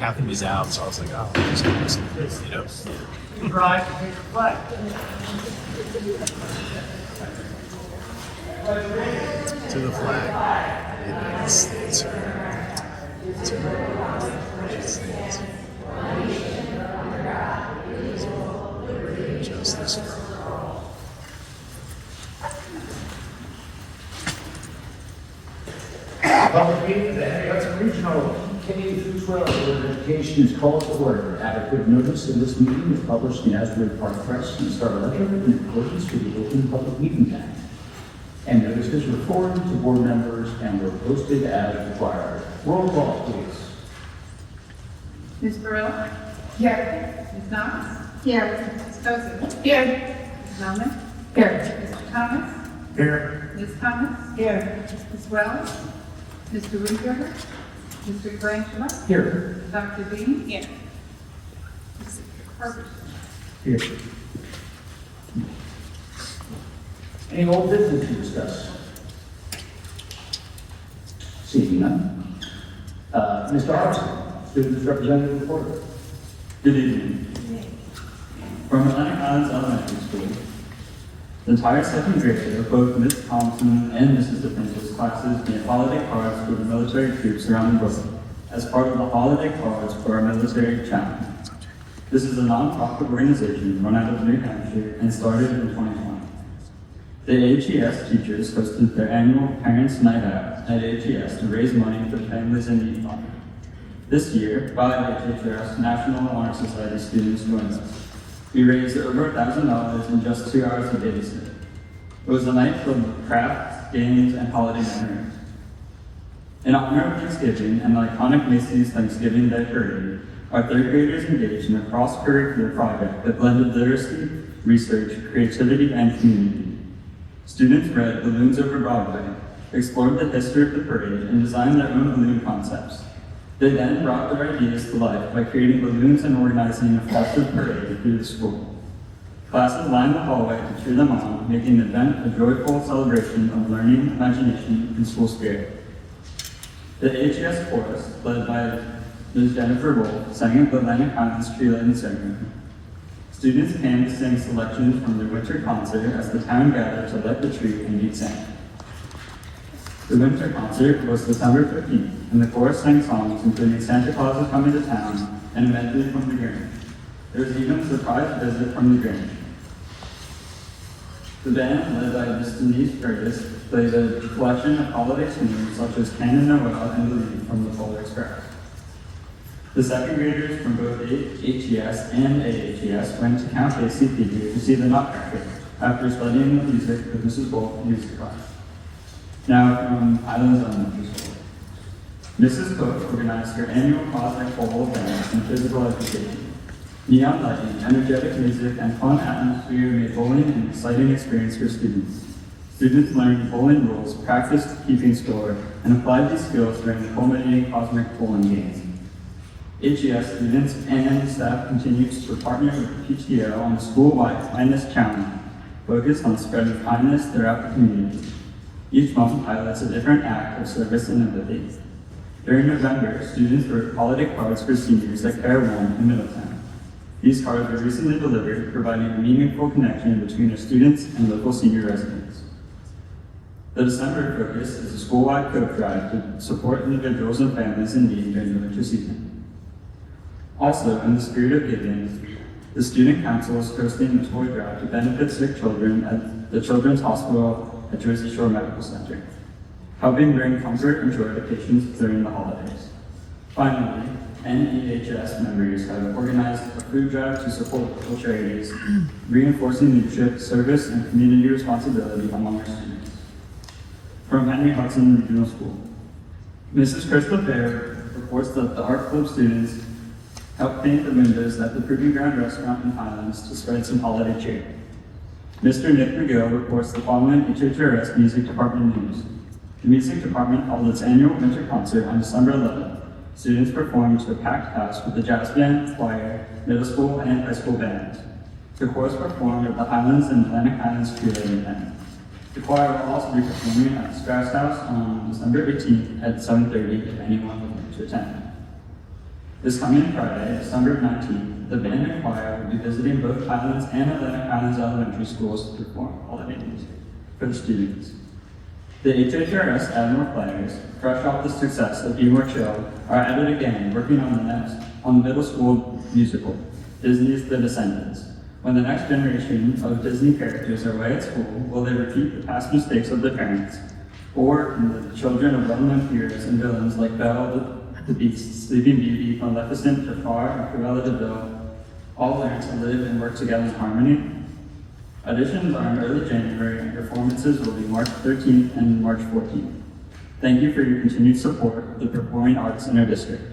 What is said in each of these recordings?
Kathy was out, so I was like, oh, I'm just gonna listen to this, you know. Rise and take the flag. To the flag. United States. To the United States. Liberty and justice for all. Public meeting of the Henry Hudson Regional K-12 Board of Education is called to order. Adequate notice of this meeting is published in Asbury Park Press and Star Ledger in accordance with the Open Public Meeting Act. And notices were forwarded to board members and were posted as required. Roll call, please. Ms. Burrell? Here. Ms. Knox? Here. Ms. Tozer? Here. Ms. Melman? Here. Mr. Thomas? Here. Ms. Thomas? Here. Ms. Wells? Mr. Winberger? Mr. Grantula? Here. Dr. Dean? Here. Mr. Herbert? Here. Any old business to discuss? Seeing none. Mr. Hudson, students representative reporter. Good evening. From Atlantic Islands Elementary School, the entire second grade of both Ms. Thompson and Mrs. DePrince's classes made holiday cards for the military troops around the world as part of the holiday cards for our military challenge. This is a non-profit organization run out of New Hampshire and started in 2020. The AHES teachers hosted their annual Parents' Night Out at AHES to raise money for families in need fund. This year, 5 AHES National Honor Society students joined us. We raised over $1,000 in just 2 hours of babysitting. It was a night filled with crafts, games, and holiday memories. In honor of Thanksgiving and the iconic Macy's Thanksgiving Day Parade, our third graders engaged in a cross-curricular project that blended literacy, research, creativity, and community. Students read Balloons Over Broadway, explored the history of the parade, and designed their own balloon concepts. They then brought their ideas to life by creating balloons and organizing a festive parade through the school. Classes lined the hallway to cheer them on, making the event a joyful celebration of learning, imagination, and school spirit. The AHS chorus, led by Ms. Jennifer Wolf, sang at the Atlantic Islands Tree Lighting Ceremony. Students came to sing selections from their winter concert as the town gathered to light the tree and meet Santa. The winter concert was December 15th, and the chorus sang songs including Santa Claus is Coming to Town and a medley from the Grinch. There was even a surprise visit from the Grinch. The band, led by Miss Denise Curtis, played a collection of holiday tunes such as Canon Noel and Believe from the Polar Express. The second graders from both HES and AHES went to Count Basie Theater to see the Nutcracker after studying the music with Mrs. Wolf music class. Now from Islands Elementary School. Mrs. Cook organized her annual Cosmic Bowl event and physical education. Neon lighting, energetic music, and fun atmosphere made bowling an exciting experience for students. Students learned bowling rules, practiced keeping score, and applied these skills during the culminating Cosmic Bowling Games. HES students and staff continued to partner with PTO on the school-wide Kindness Challenge, focused on spreading kindness throughout the community. Each month highlights a different act of service and empathy. During November, students wrote holiday cards for seniors at Care 1 in Middletown. These cards were recently delivered, providing a meaningful connection between our students and local senior residents. The December focus is a school-wide coat drive to support individuals and families in need during the winter season. Also, in the spirit of giving, the Student Council is hosting a toy drive to benefit sick children at the Children's Hospital at Jersey Shore Medical Center, helping bring comfort and joy to patients during the holidays. Finally, NEHS members have organized a food drive to support local charities, reinforcing leadership, service, and community responsibility among our students. From Henry Hudson Regional School, Mrs. Krista Fair reports that the Art Club students helped paint the windows at the Proving Ground restaurant in Highlands to spread some holiday cheer. Mr. Nick McGill reports the following HHRS Music Department news. The Music Department held its annual winter concert on December 11th. Students performed to a packed house with the jazz band, choir, middle school, and high school bands. The chorus performed at the Highlands and Atlantic Islands Tree Lighting event. The choir will also be performing at the Strauss House on December 18th at 7:30 if anyone would like to attend. This coming Friday, December 19th, the band and choir will be visiting both Highlands and Atlantic Highlands Elementary Schools to perform holiday music for the students. The HHRS Admiral players, fresh off the success of Be More Chill, are at it again, working on the middle school musical, Disney's The Descendants. When the next generation of Disney characters are away at school, will they repeat the past mistakes of their parents? Or can the children of well-known heroes and villains like Belle, the Beast, Sleeping Beauty, Maleficent, Jafar, and Cruella de Vil all learn to live and work together in harmony? Auditions are in early January, and performances will be March 13th and March 14th. Thank you for your continued support of the performing arts in our district.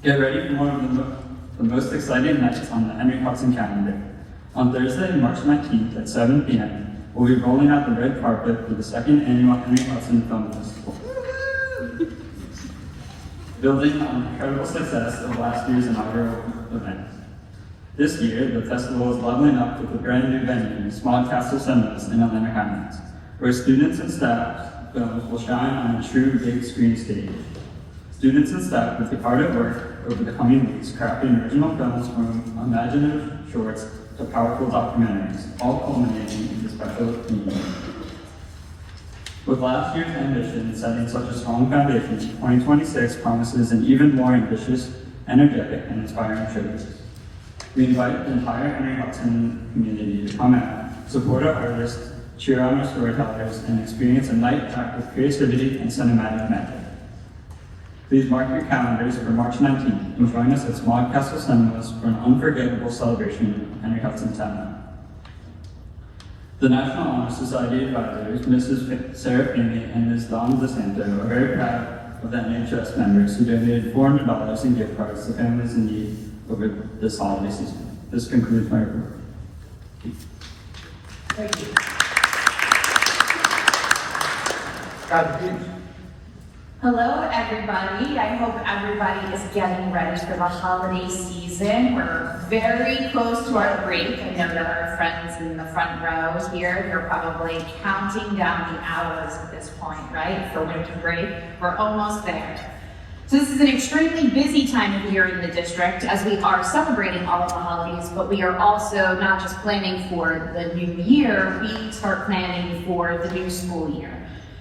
Get ready for one of the most exciting nights on the Henry Hudson calendar. On Thursday, March 19th at 7 p.m., we'll be rolling out the red carpet for the second annual Henry Hudson Film Festival. Building on the incredible success of last year's inaugural event. This year, the festival is leveling up with a brand new venue, Small Castle Cinemas in Atlantic Highlands, where students and staff films will shine on a true big screen stage. Students and staff will be hard at work over the coming weeks, crafting original films from imaginative shorts to powerful documentaries, all culminating in the special evening. With last year's ambition setting such a strong foundation, 2026 promises an even more ambitious, energetic, and inspiring showcase. We invite the entire Henry Hudson community to come out, support our artists, cheer on our storytellers, and experience a night packed with creativity and cinematic magic. Please mark your calendars for March 19th and join us at Small Castle Cinemas for an unforgettable celebration of Henry Hudson Town. The National Honor Society advisors, Mrs. Sarah Feeney and Ms. Dawn DeSanto, are very proud of the NHS members who donated $400 in gift cards to families in need over this holiday season. This concludes my report. Thank you. Dr. Hughes. Hello, everybody. I hope everybody is getting ready for the holiday season. We're very close to our break. I know that our friends in the front row here, they're probably counting down the hours at this point, right, for winter break. We're almost there. So this is an extremely busy time of year in the district as we are celebrating all of the holidays, but we are also not just planning for the new year, we start planning for the new school year.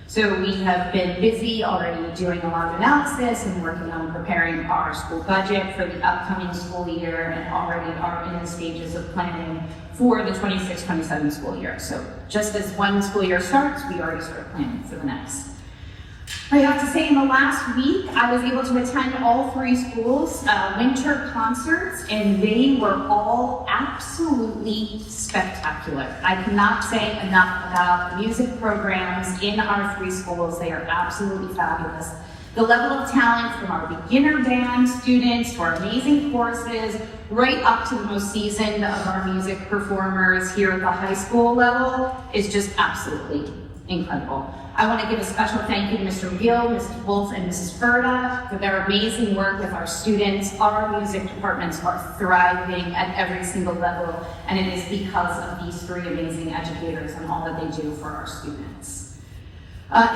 So we have been busy already doing a lot of analysis and working on preparing our school budget for the upcoming school year and already are in the stages of planning for the 26-27 school year. So just as one school year starts, we already start planning for the next. I have to say, in the last week, I was able to attend all three schools' winter concerts, and they were all absolutely spectacular. I cannot say enough about the music programs in our three schools. They are absolutely fabulous. The level of talent from our beginner band students to our amazing choruses, right up to the most seasoned of our music performers here at the high school level is just absolutely incredible. I want to give a special thank you to Mr. Gill, Mrs. Wolf, and Mrs. Furta for their amazing work with our students. Our music departments are thriving at every single level, and it is because of these three amazing educators and all that they do for our students.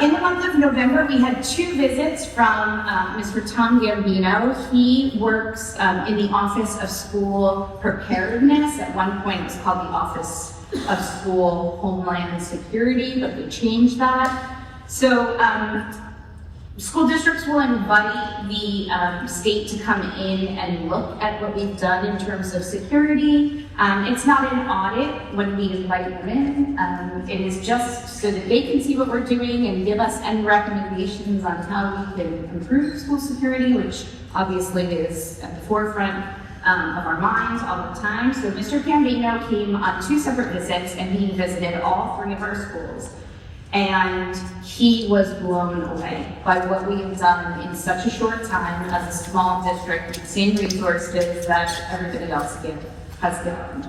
In the month of November, we had two visits from Mr. Tom Gambino. He works in the Office of School Preparedness. At one point, it was called the Office of School Homeland Security, but they changed that. So school districts will invite the state to come in and look at what we've done in terms of security. It's not an audit when we invite them in. It is just so that they can see what we're doing and give us any recommendations on how we can improve school security, which obviously is at the forefront of our minds all the time. So Mr. Gambino came on two separate visits, and he visited all three of our schools. And he was blown away by what we have done in such a short time as a small district with the same resources that everybody else has given.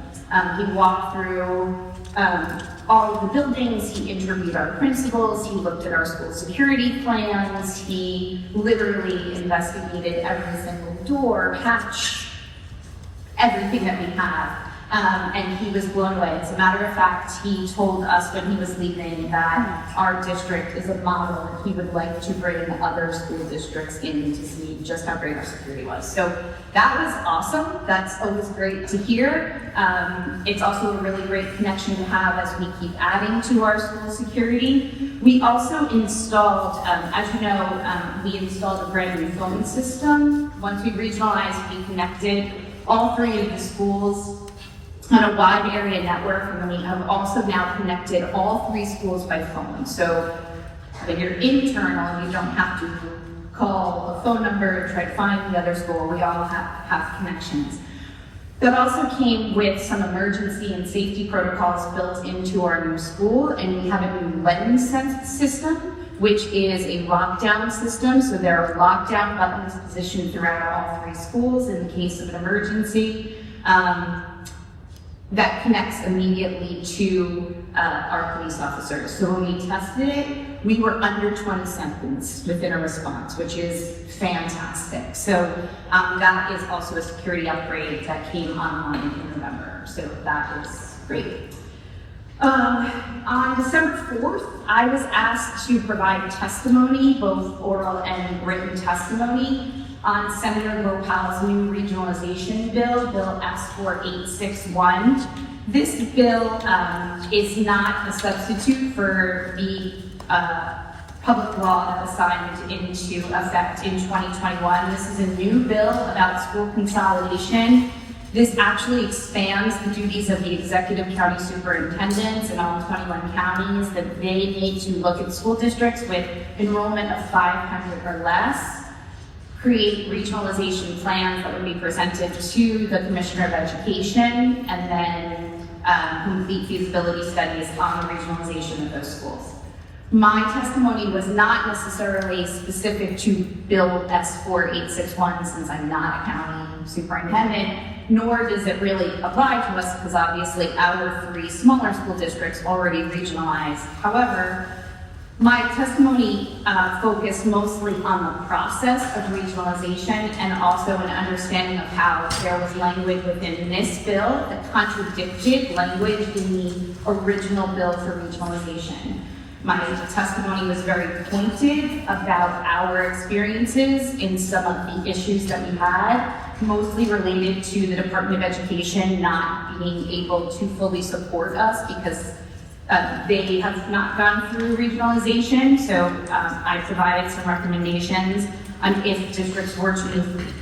He walked through all of the buildings, he interviewed our principals, he looked at our school security plans, he literally investigated every single door, hatch, everything that we have. and he was blown away. As a matter of fact, he told us when he was leaving that our district is a model and he would like to bring other school districts in to see just how great our security was. So that was awesome. That's always great to hear. It's also a really great connection to have as we keep adding to our school security. We also installed, as you know, we installed a brand new phone system. Once we regionalized, we connected all 3 of the schools on a wide area network, and then we have also now connected all 3 schools by phone. So when you're internal, you don't have to call a phone number and try to find the other school. We all have connections. That also came with some emergency and safety protocols built into our new school, and we have a new wedding system, which is a lockdown system. So there are lockdown buttons positioned throughout all 3 schools in the case of an emergency. That connects immediately to our police officers. So when we tested it, we were under 20 seconds within a response, which is fantastic. So that is also a security upgrade that came online in November. So that is great. On December 4th, I was asked to provide testimony, both oral and written testimony, on Senator Gopal's new regionalization bill, Bill S4861. This bill is not a substitute for the public law that was signed into effect in 2021. This is a new bill about school consolidation. This actually expands the duties of the executive county superintendents in all 21 counties, that they need to look at school districts with enrollment of 500 or less, create regionalization plans that would be presented to the Commissioner of Education, and then complete feasibility studies on the regionalization of those schools. My testimony was not necessarily specific to Bill S4861, since I'm not a county superintendent, nor does it really apply to us because obviously our 3 smaller school districts already regionalized. However, my testimony focused mostly on the process of regionalization and also an understanding of how there was language within this bill that contradicted language in the original bill for regionalization. My testimony was very pointed about our experiences in some of the issues that we had, mostly related to the Department of Education not being able to fully support us because they have not gone through regionalization. So I provided some recommendations on if districts were to move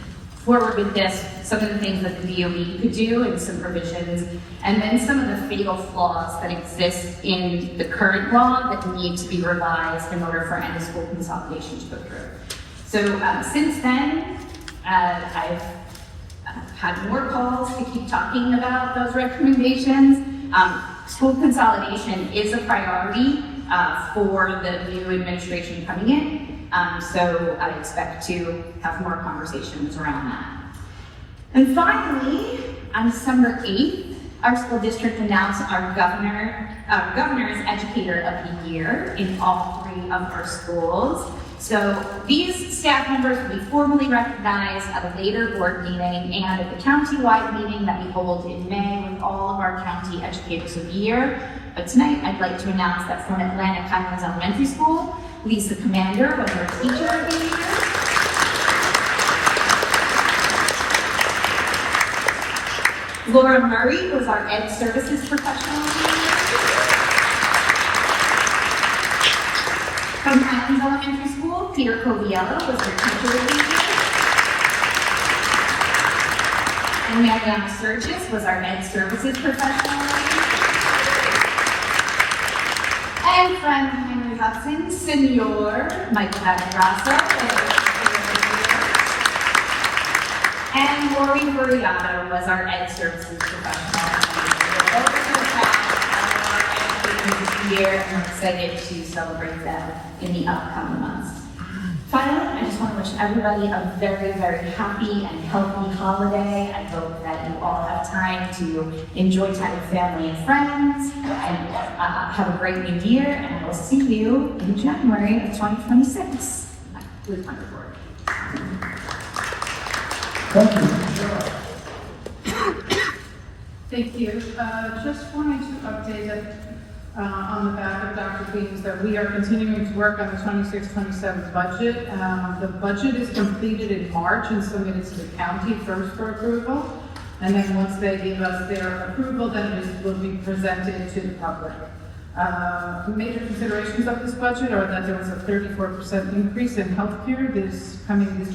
forward with this, some of the things that the DOE could do and some provisions, and then some of the fatal flaws that exist in the current law that need to be revised in order for any school consolidation to go through. So since then, I've had more calls to keep talking about those recommendations. School consolidation is a priority for the new administration coming in. So I expect to have more conversations around that. And finally, on December 8th, our school district announced our governor's Educator of the Year in all 3 of our schools. So these staff members will be formally recognized at a later board meeting and at the county-wide meeting that we hold in May with all of our county Educators of the Year. But tonight, I'd like to announce that from Atlantic Highlands Elementary School, Lisa Commander was our Teacher of the Year. Laura Murray was our Ed Services Professional of the Year. From Highlands Elementary School, Peter Coviello was our Teacher of the Year. And Mariana Sturgis was our Ed Services Professional of the Year. And from Henry Hudson, Senior Michael Badrasso. And Lori Buriato was our Ed Services Professional. Those are the facts of our educators this year, and we're excited to celebrate them in the upcoming months. Finally, I just want to wish everybody a very, very happy and healthy holiday. I hope that you all have time to enjoy time with family and friends, and have a great new year, and I will see you in January of 2026 with my report. Thank you, Michelle. Thank you. Just wanting to update that on the back of Dr. Beams that we are continuing to work on the 26-27 budget. The budget is completed in March and submitted to the county first for approval. And then once they give us their approval, then it will be presented to the public. Major considerations of this budget are that there was a 34% increase in healthcare this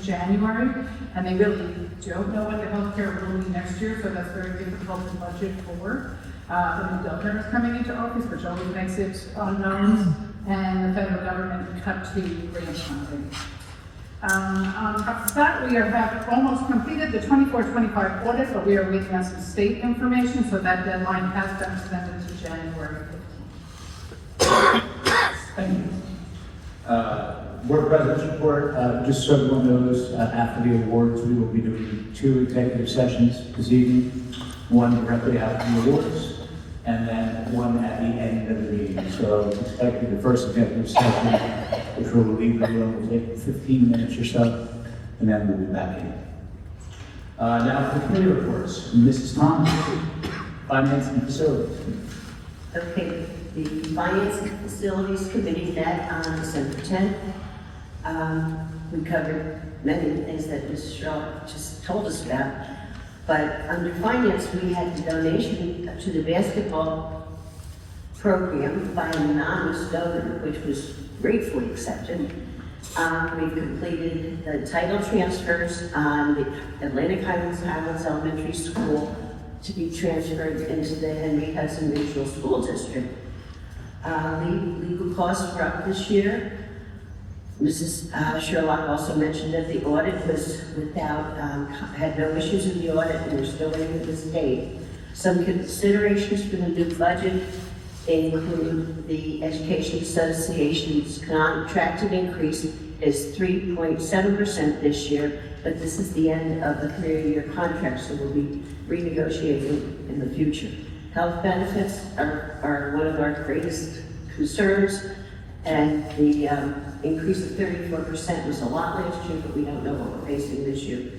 January, and they really don't know what the healthcare will be next year, so that's very difficult to budget for. The new governor is coming into office, which always makes it unknown, and the federal government cut to grant funding. On top of that, we have almost completed the 24-25 audit, but we are waiting on some state information, so that deadline has been extended to January 15th. Thank you. Board President's report, just so everyone knows, after the awards, we will be doing 2 executive sessions this evening, one directly after the awards, and then one at the end of the meeting. So expect the first executive session, which will leave the room, will take 15 minutes or so, and then we'll be back in. Now for the committee reports, Mrs. Thomas, Finance and Facilities. Okay, the Finance and Facilities Committee met on December 10th. We covered many of the things that Ms. Shaw just told us about, but under Finance, we had the donation to the basketball program by an anonymous donor, which was gratefully accepted. We've completed the title transfers on the Atlantic Highlands Elementary School to be transferred into the Henry Hudson Regional School District. Legal costs were up this year. Mrs. Sherlock also mentioned that the audit was had no issues in the audit, and we're still waiting for the state. Some considerations for the new budget include the Education Association's contracted increase is 3.7% this year, but this is the end of the career year contract, so we'll be renegotiating in the future. Health benefits are one of our greatest concerns, and the increase of 34% was a lot last year, but we don't know what we're facing this year.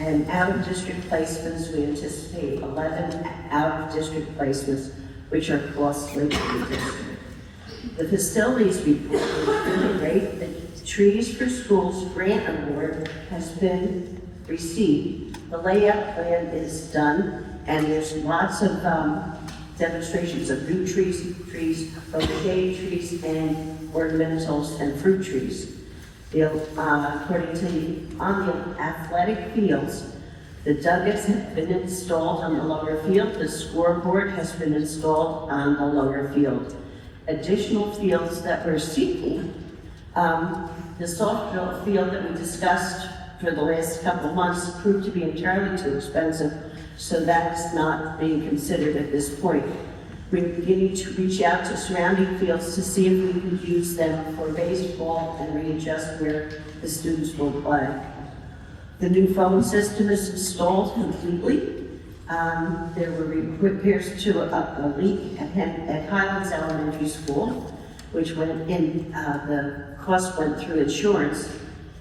And out-of-district placements, we anticipate 11 out-of-district placements, which are costly to the district. The facilities report is really great. The Trees for Schools grant award has been received. The layout plan is done, and there's lots of demonstrations of new trees, both shade trees and ornamentals and fruit trees. According to on the athletic fields, the dugots have been installed on the lower field. The scoreboard has been installed on the lower field. Additional fields that we're seeking, the softball field that we discussed for the last couple of months proved to be entirely too expensive, so that's not being considered at this point. We're beginning to reach out to surrounding fields to see if we can use them for baseball and readjust where the students will play. The new phone system is installed completely. There were repairs to a leak at Highlands Elementary School, which went in, the cost went through insurance.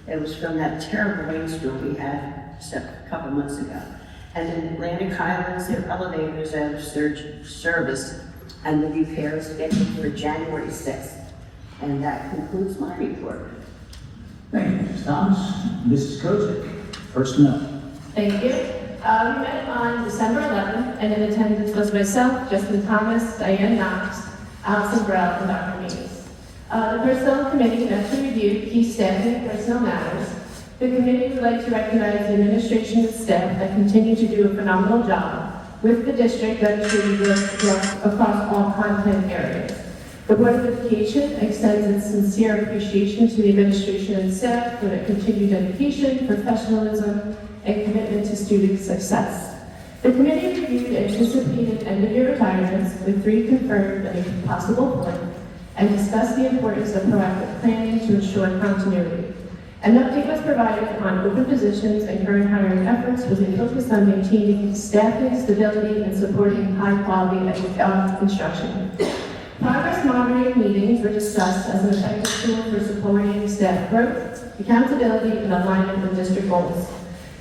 It was from that terrible rainstorm we had a couple months ago. And in Atlantic Highlands, their elevators out of service, and the repair is scheduled for January 6th. And that concludes my report. Thank you, Ms. Thomas. Mrs. Kozik, personnel. Thank you. We met on December 11th, and in attendance was myself, Justin Thomas, Diane Knox, Allison Burrell, and Dr. Means. The Personnel Committee met to review key staffing and personnel matters. The committee would like to recognize the administration and staff that continue to do a phenomenal job with the district demonstrating growth across all content areas. The Board of Education extends its sincere appreciation to the administration and staff for their continued dedication, professionalism, and commitment to student success. The committee reviewed anticipated end-of-year retirements with 3 confirmed and a possible 4th, and discussed the importance of proactive planning to ensure continuity. An update was provided on open positions and current hiring efforts with a focus on maintaining staffing, stability, and supporting high-quality instruction. Progress monitoring meetings were discussed as an effective tool for supporting staff growth, accountability, and alignment with district goals.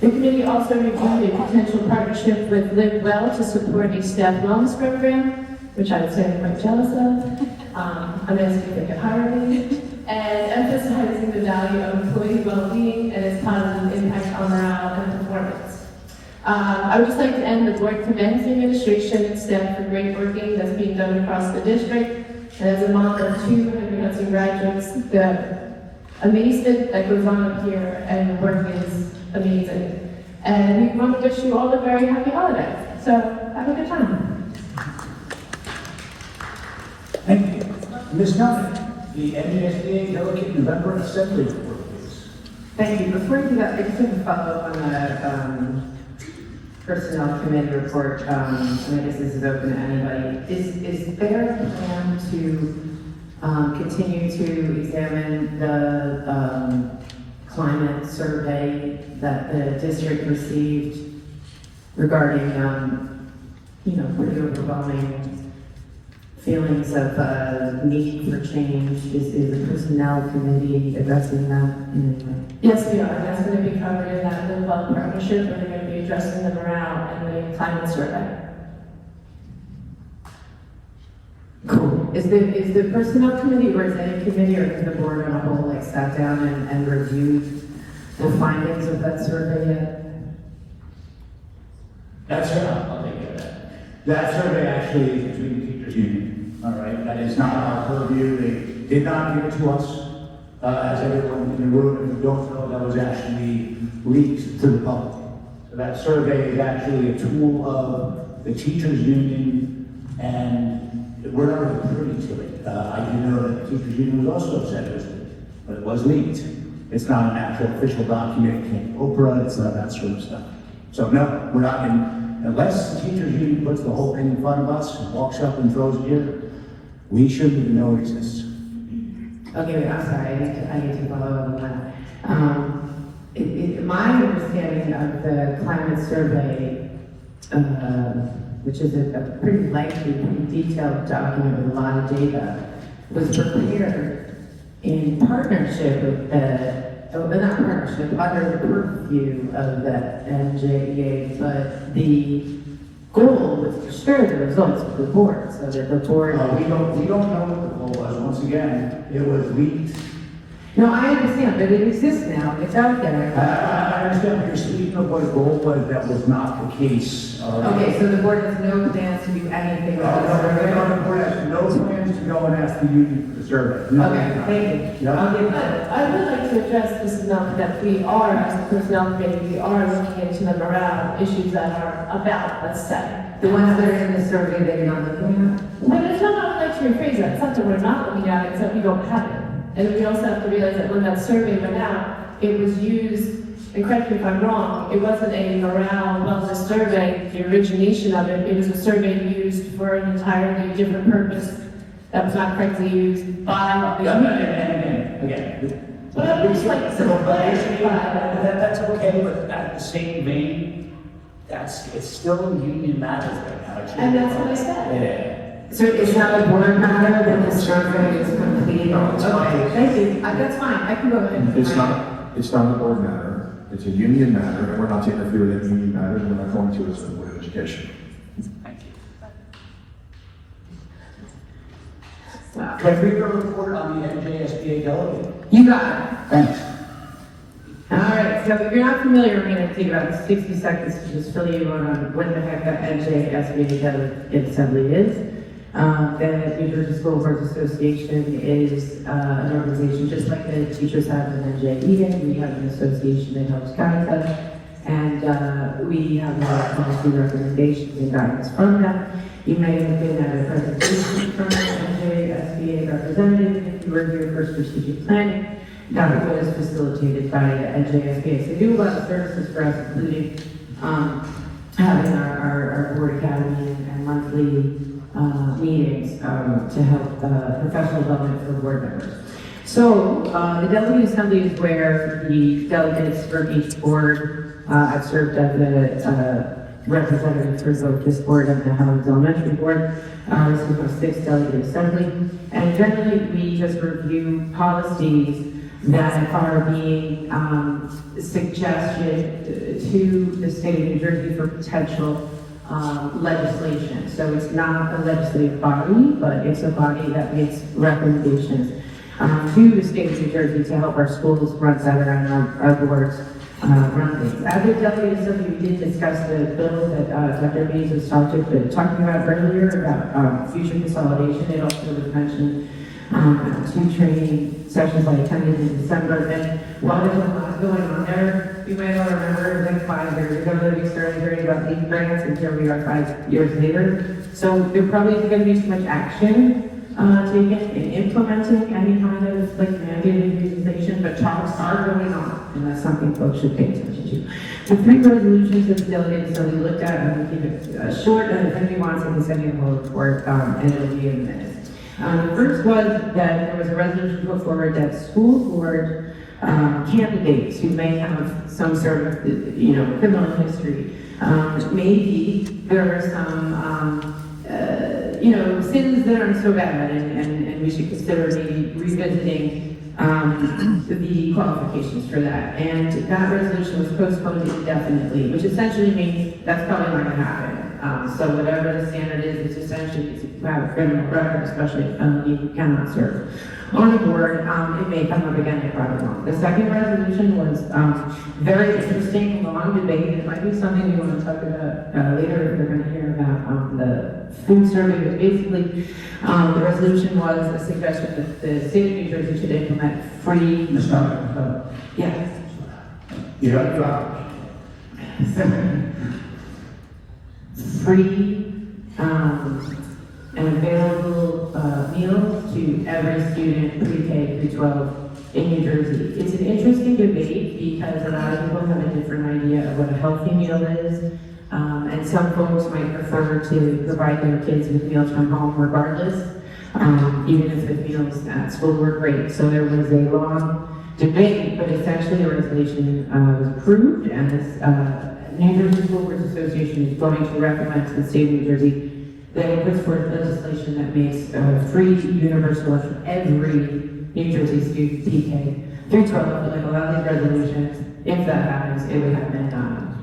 The committee also reviewed a potential partnership with Live Well to support a staff wellness program, which I would say I'm quite jealous of. I'm asking if they could hire me. And emphasizing the value of employee well-being and its positive impact on morale and performance. I would just like to end the board commends the administration and staff for great working that's being done across the district. And as a mom of 2 Hudson graduates, the amazement that goes on up here and the work is amazing. And we want to wish you all a very happy holiday. So have a good time. Thank you. Ms. Duncan, the NJSBA Delegate November Assembly report, please. Thank you. Before you do that, I just have a follow-up on the Personnel Committee report. And I guess this is open to anybody. Is there a plan to continue to examine the climate survey that the district received regarding, pretty overwhelming feelings of need for change? Is the Personnel Committee addressing that in any way? Yes, we are. That's going to be covered in that Live Well partnership, where they're going to be addressing the morale and the climate survey. Cool. Is the Personnel Committee, or is any committee, or is the board on a whole sat down and reviewed the findings of that survey yet? That's right, I'll take care of that. That survey actually is between the teachers union, all right? That is not our purview. They did not give it to us. As everyone in the room, if you don't know, that was actually leaked to the public. So that survey is actually a tool of the teachers union, and we're not really privy to it. I do know that the teachers union was also upset it was leaked, but it was leaked. It's not an actual official document. It came from Oprah. It's not that sort of stuff. So no, we're not in. Unless the teachers union puts the whole thing in front of us and walks up and throws it here, we shouldn't even know it exists. Okay, wait, I'm sorry, I need to follow up on that. My understanding of the climate survey, which is a pretty lengthy, pretty detailed document with a lot of data, was prepared in partnership with not partnership, under the purview of the NJEA, but the goal was to share the results with the board, so that the board. We don't know what the goal was. Once again, it was leaked. No, I understand, but it exists now. It's out there. I understand what you're speaking of. What the goal was, that was not the case. Okay, so the board has no plans to do anything with the No, survey? the board has no plans to go and ask the union for the survey. No, Okay, thank you. Yeah. I'll give But that. I would like to address this enough that we are, as the Personnel Committee, we are looking into the morale issues that are about, let's say. The ones that are in the survey that you're not looking at? But it's not, I would like to rephrase that. It's not that we're not looking at it, it's that we don't have it. And we also have to realize that when that survey went out, it was used, and correct me if I'm wrong, it wasn't a morale wellness survey, the origination of it. It was a survey used for an entirely different purpose that was not correctly used by the union. And again. But I would just like to clarify That's okay, but at the same vein, it's still union matters right now. And that's what I said. Yeah. So it's not a board matter that the survey is complete? Okay, thank you. That's fine, I can go ahead. It's not a board matter, it's a union matter, and we're not to interfere with any union matter, and we're not going to as the Board of Education. Can I read a report on the NJSBA delegate? You got it. Thanks. All right, so if you're not familiar, we're going to take about 60 seconds to just fill you in on what the heck the NJSBA Delegate Assembly is. The New Jersey School Boards Association is an organization just like the teachers have an NJEA. We have an association that helps guide us, and we have a lot of policy recommendations and guidance from them. You may have been at a presentation from the NJSBA representative if you were here for strategic planning. That was facilitated by NJSBA. So they do a lot of services for us, including having our board academy and monthly meetings to help professional development for board members. So the delegate assembly is where the delegates from each board, I've served as a representative for both this board and the Howard Elementary Board. This is our 6th delegate assembly. And generally we just review policies that are being suggested to the state of New Jersey for potential legislation. So it's not a legislative body, but it's a body that makes recommendations to the state of New Jersey to help our schools run better and our boards run things. As a delegate assembly, we did discuss the bill that Dr. Hayes was talking about earlier about future consolidation. It also was mentioned 2 training sessions I attended in December. And while there's a lot going on there, you might all remember like 5 years ago that we started hearing about these grants, and here we are 5 years later. So there probably isn't going to be too much action taken in implementing any kind of like mandated utilization, but talks are going on, and that's something folks should pay attention to. The 3 resolutions that the delegates that we looked at, I'm going to keep it short, and if anybody wants, I can send you a whole report, and it'll be in minutes. The first was that there was a resolution put forward that school board candidates who may have some sort of, criminal history, maybe there are some, sins that aren't so bad, and we should consider maybe revisiting the qualifications for that. And that resolution was postponed indefinitely, which essentially means that's probably not going to happen. So whatever the standard is, it's essentially to have a criminal record, especially if you cannot serve on the board. It may come up again, it probably won't. The second resolution was very interesting, long debate. It might be something we want to talk about later if we're going to hear about the food survey. But basically, the resolution was a suggestion that the state of New Jersey should implement free. Yeah. Free and available meals to every student pre-K through 12 in New Jersey. It's an interesting debate because a lot of people have a different idea of what a healthy meal is. And some folks might prefer to provide their kids with meals from home regardless, even if the meals at school were great. So there was a long debate, but essentially a resolution was approved, and this New Jersey School Boards Association is going to recommend to the state of New Jersey that it puts forth legislation that makes free universal lunch for every New Jersey student PK through 12. Like a lot of these resolutions, if that happens, it would happen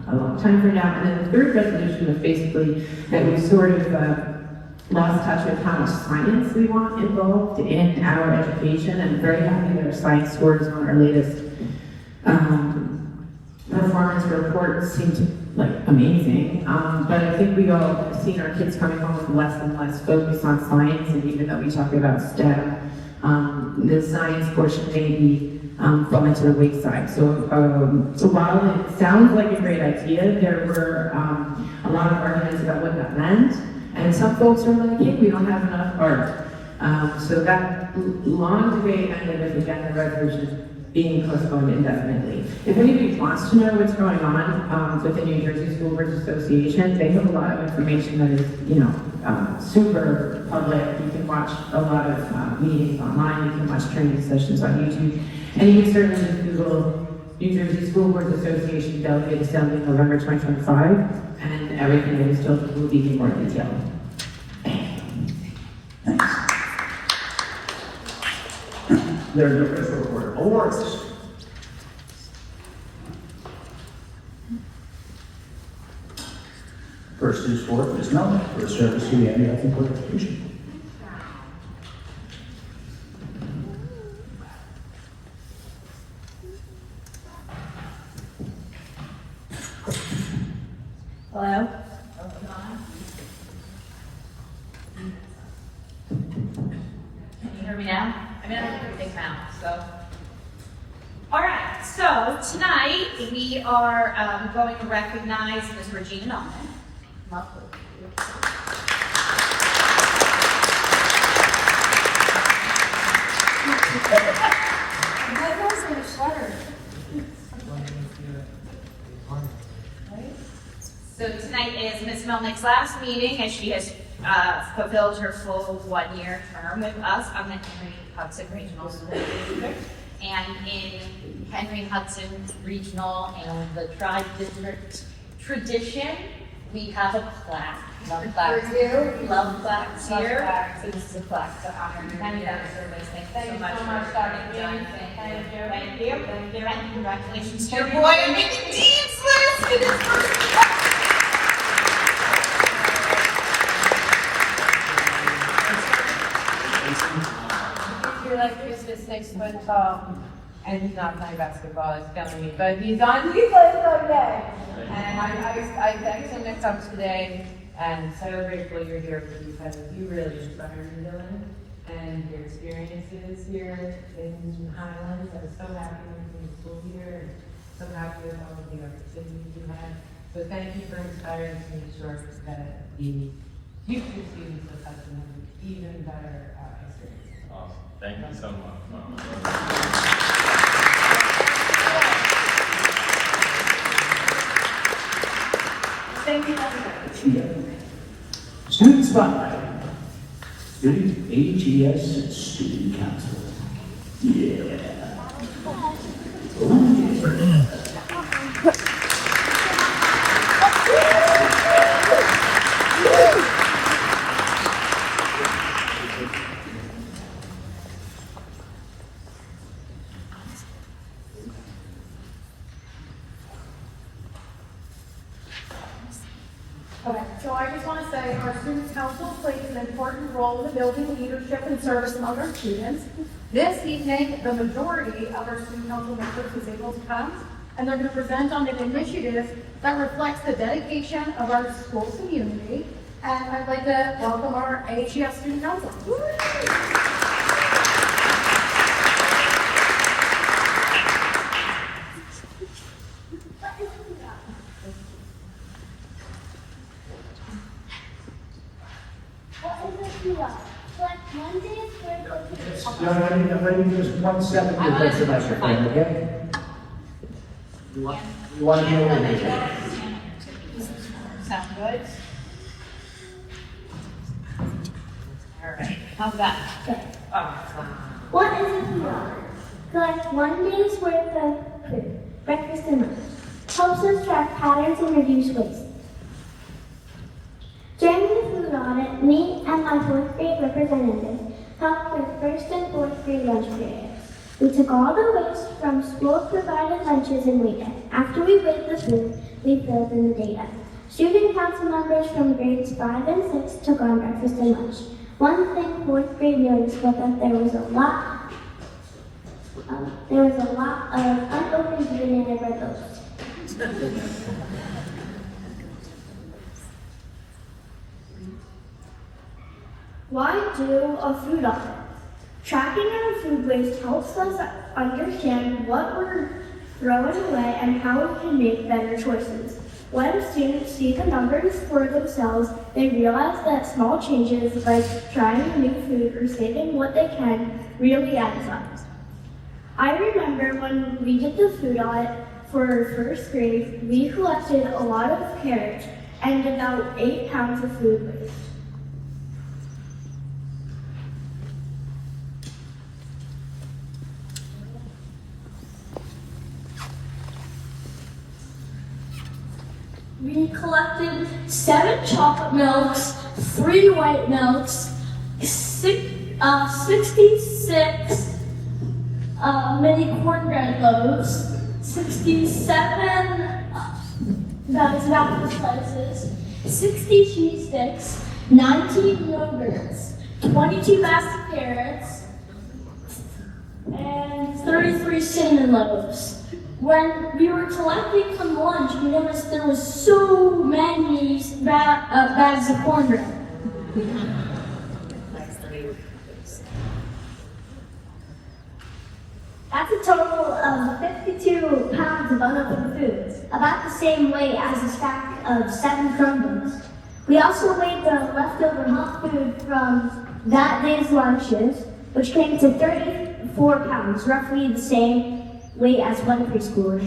a long time from now. And then the third resolution was basically that we sort of lost touch with how much science we want involved in our education. I'm very happy that our science scores on our latest performance report seem to amazing. But I think we all have seen our kids coming home with less and less focus on science, and even though we talk about STEM, the science portion may be falling to the wayside. So while it sounds like a great idea, there were a lot of arguments about what that meant, and some folks are like, hey, we don't have enough art. So that long debate ended with, again, the resolution being postponed indefinitely. If anybody wants to know what's going on with the New Jersey School Boards Association, they have a lot of information that is, super public. You can watch a lot of meetings online. You can watch training sessions on YouTube. And you can certainly just Google New Jersey School Boards Association Delegate Assembly November 2025, and everything that is told will be in more detail. There's no official report. Awards. First is for Ms. Melnick for the service to the Area Health and Board of Education. Hello? Can you hear me now? I mean, I have a pretty big mouth, so. All right, so tonight we are going to recognize Ms. Regina Melman. Lovely. What was in the sweater? So tonight is Ms. Melnick's last meeting as she has fulfilled her full 1-year term with us on the Henry Hudson Regional School District. And in Henry Hudson Regional and the Tri-District tradition, We have a plaque. Love plaques. For you? Love plaques Love here. plaques. So this is a plaque to honor your Thank you. service. Thank Thank you you so much so for much, Dr. everything Dean. done. Thank you. Thank you. Thank you. And congratulations to your boy on making Dean's list. It is You're like Christmas 6 foot tall, and he's not playing basketball, it's killing me, but he's on, he plays all day. And I text him to come today, and so grateful you're here because you really inspire me, Dylan, and your experiences here in Highlands. I was so happy when you came to school here, and so happy with all of the opportunities you had. So thank you for inspiring us to make sure that the future students of Hudson have an even better experience. Awesome. Thank you so much. Thank you. Student Spotlight. Student AGS Student Council. Yeah. Oh, yeah. Okay, so I just want to say our student council plays an important role in building leadership and service among our students. This evening, the majority of our student council members was able to come, and they're going to present on an initiative that reflects the dedication of our school community. And I'd like to welcome our AHES student council. I need just 1 second to take the microphone, okay? You want to be over here? Sound good? All right. How's that? What is a PR? Collect 1 day's worth of food, breakfast and lunch. Helps us track patterns and reduce waste. During the food audit, me and my 4th grade representative helped with 1st and 4th grade lunch periods. We took all the waste from school-provided lunches and weighed it. After we weighed the food, we filled in the data. Student council members from grades 5 and 6 took on breakfast and lunch. One thing 4th grade noticed was that there was a lot of unopened banana bread loaves. Why do a food audit? Tracking our food waste helps us understand what we're throwing away and how we can make better choices. When students see the numbers for themselves, they realize that small changes like trying new food or saving what they can really adds up. I remember when we did the food audit for 1st grade, we collected a lot of carrots and about 8 pounds of food waste. We collected 7 chocolate milks, 3 white milks, 66 mini cornbread loaves, 67 bags of apple slices, 60 cheese sticks, 19 yogurts, 22 bags of carrots, and 33 cinnamon loaves. When we were collecting some lunch, we noticed there was so many bags of cornbread. That's a total of 52 pounds of unopened foods, about the same weight as a stack of 7 Chromebooks. We also weighed the leftover hot food from that day's lunches, which came to 34 pounds, roughly the same weight as one preschooler.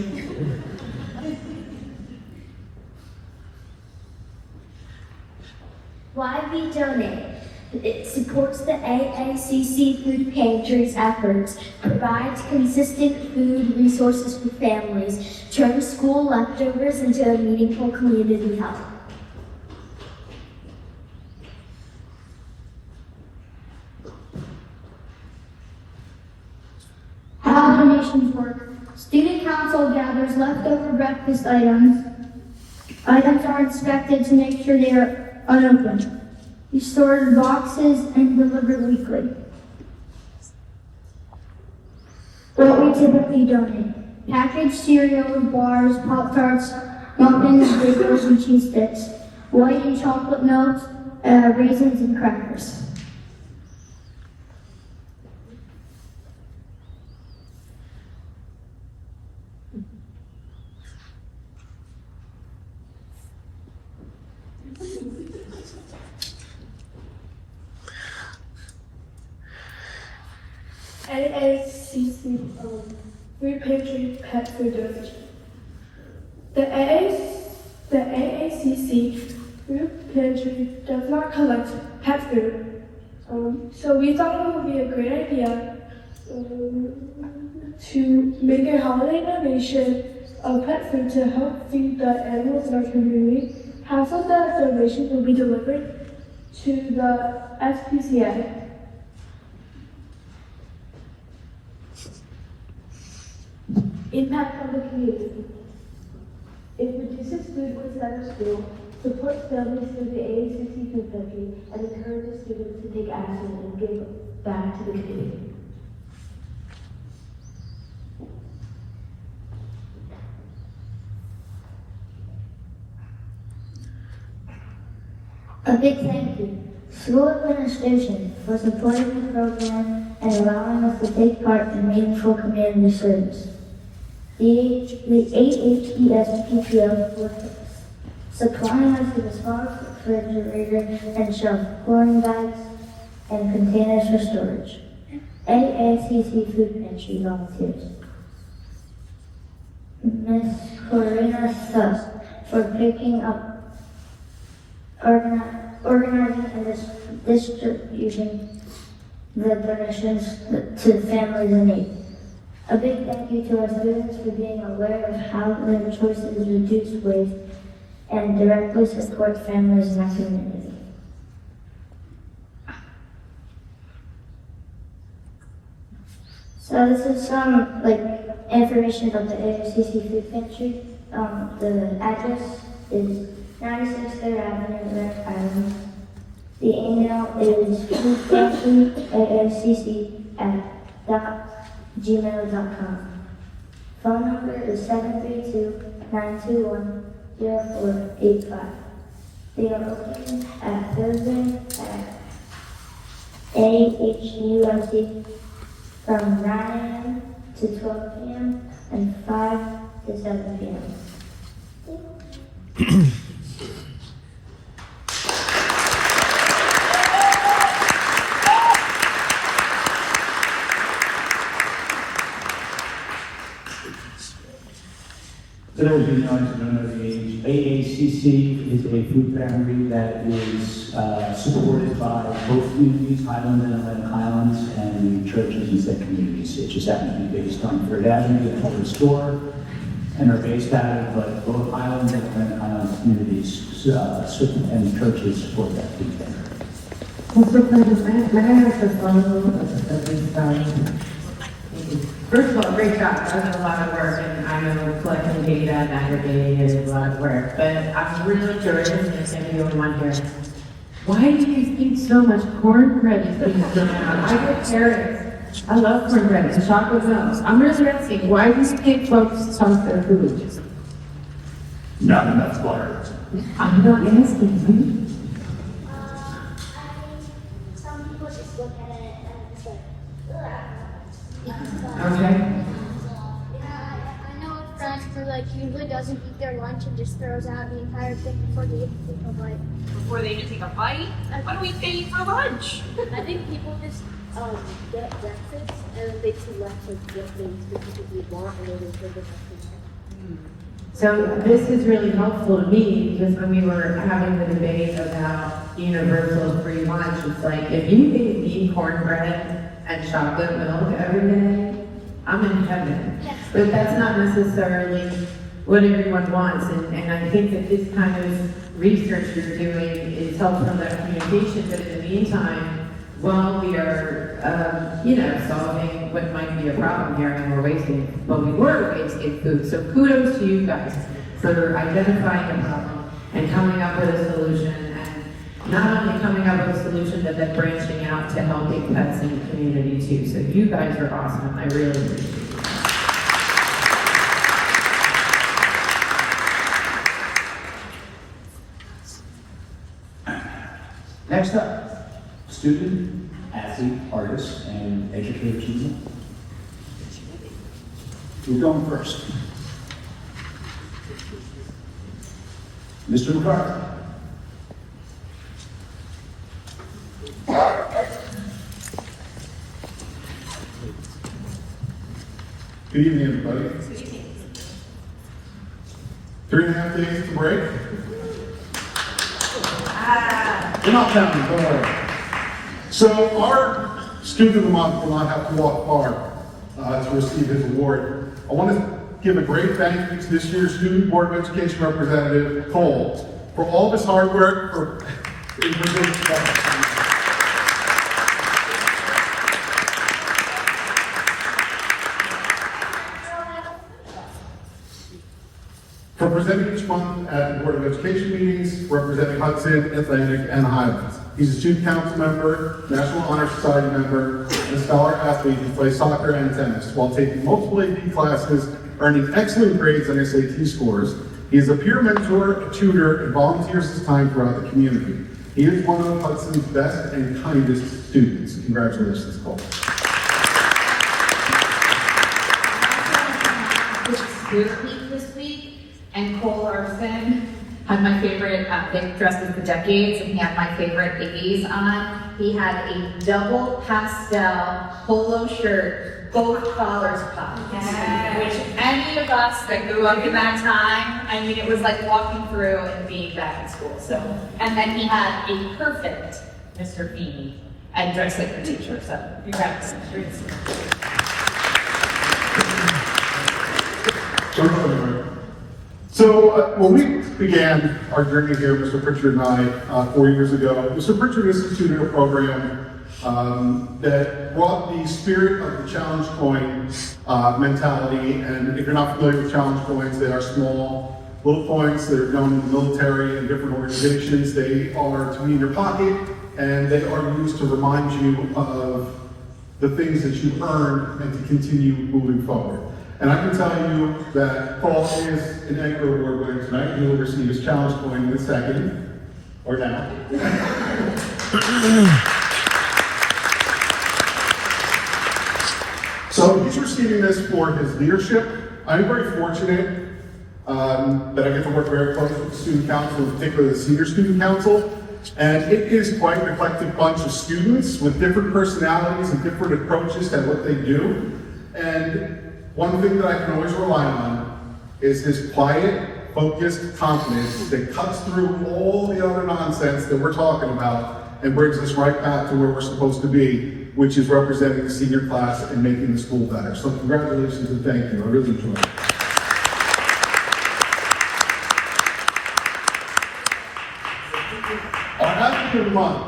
Why we donate? It supports the AACC Food Pantry's efforts, provides consistent food resources for families, turns school leftovers into a meaningful community help. there's leftover breakfast items, items are inspected to make sure they are unopened. We store boxes and deliver weekly. What we typically donate: packaged cereals, bars, Pop-Tarts, muffins, bagels, and cheese sticks, white and chocolate milk, raisins, and crackers. AACC food pantry pet food donation. The AACC food pantry does not collect pet food, so we thought it would be a great idea to make a holiday donation of pet food to help feed the animals in our community. Half of the donation will be delivered to the SPCA. Impact on the community. It reduces food waste out of school, supports families through the AACC food pantry, and encourages students to take action and give back to the community. A big thank you, school administration, for supporting the program and allowing us to take part in meaningful community service. The AHES PTO for supplying us with a small refrigerator and shelf, pouring bags, and containers for storage. AACC Food Pantry volunteers. Ms. Corina Stuss for picking up, organizing and distributing the donations to the families in need. A big thank you to our students for being aware of how their choices reduce waste and directly support families in our community. So this is some information about the AOCC Food Pantry. The address is 96 3rd Avenue, Rhode Island. The email is foodpantryAACC@gmail.com. Phone number is 732-921-0485. They are open at Thursday at AHUMC from 9 a.m. to 12 p.m. and 5 to 7 p.m. For those of you who don't know the age, AACC is a food pantry that is supported by both communities, Highland and Atlantic Highlands, and the churches and state communities. It just happens to be based on 3rd Avenue, the corporate store, and are based out of, but both Highland and Atlantic Highlands communities and churches support that food pantry. Mr. President, may I ask a follow-up of this? First of all, great job. That was a lot of work, and I know collecting data and aggregating is a lot of work. But I'm really curious, and everyone want here, why do you think so much cornbread is being thrown out? I get parents. I love cornbread and chocolate milk. I'm really asking, why do you think folks toss their food? Not enough butter. I'm not asking you. Some people just look at it and it's like, Okay. I know a friend who usually doesn't eat their lunch and just throws out the entire thing before they even take a bite. Before they even take a bite? What do we pay for lunch? I think people just get breakfast and then they select what they specifically want and then they take it back. So this is really helpful to me because when we were having the debate about universal free lunch, it's like if you gave me cornbread and chocolate milk every day, I'm in heaven. But that's not necessarily what everyone wants. And I think that this kind of research you're doing is helpful in that communication. But in the meantime, while we are, solving what might be a problem here and we're wasting, well, we were wasting food. So kudos to you guys for identifying the problem and coming up with a solution, and not only coming up with a solution, but then branching out to helping pets in the community too. So you guys are awesome. I really appreciate it. Next up, student, athlete, artist, and educator achievement. We're going first. Mr. McCarthy. Good evening, everybody. 3.5 days to break. We're not counting, don't worry. So our student of the month will not have to walk far to receive his award. I want to give a great thank you to this year's Student Board of Education Representative, Cole, for all of his hard work in presenting each month at the Board of Education meetings, representing Hudson, Atlantic, and Highlands. He's a student council member, National Honor Society member, and a scholar athlete who plays soccer and tennis while taking multiple AP classes, earning excellent grades on SAT scores. He is a peer mentor, a tutor, and volunteers his time throughout the community. He is one of Hudson's best and kindest students. Congratulations, Cole. Spirit Week this week, and Cole Hudson had my favorite, they dressed as the decades, and he had my favorite 80s on. He had a double pastel polo shirt, both collars popped. Which any of us that grew up in that time, I mean, it was like walking through and being back in school. So, and then he had a perfect Mr. Feeney and dressed like the teacher. So, congratulations. So when we began our journey here, Mr. Pritchard and I, 4 years ago, Mr. Pritchard instituted a program that brought the spirit of the challenge coin mentality. And if you're not familiar with challenge coins, they are small little coins that are known in the military and different organizations. They are to be in your pocket, and they are used to remind you of the things that you've earned and to continue moving forward. And I can tell you that Paul is an Edgar Award winner tonight. He will receive his challenge coin in a second, or now. So he's receiving this for his leadership. I'm very fortunate that I get to work very close with the student council, in particular the senior student council. And it is quite an eclectic bunch of students with different personalities and different approaches to what they do. And one thing that I can always rely on is his quiet, focused confidence that cuts through all the other nonsense that we're talking about and brings us right back to where we're supposed to be, which is representing the senior class and making the school better. So congratulations and thank you. I really enjoyed it. Our athlete of the month,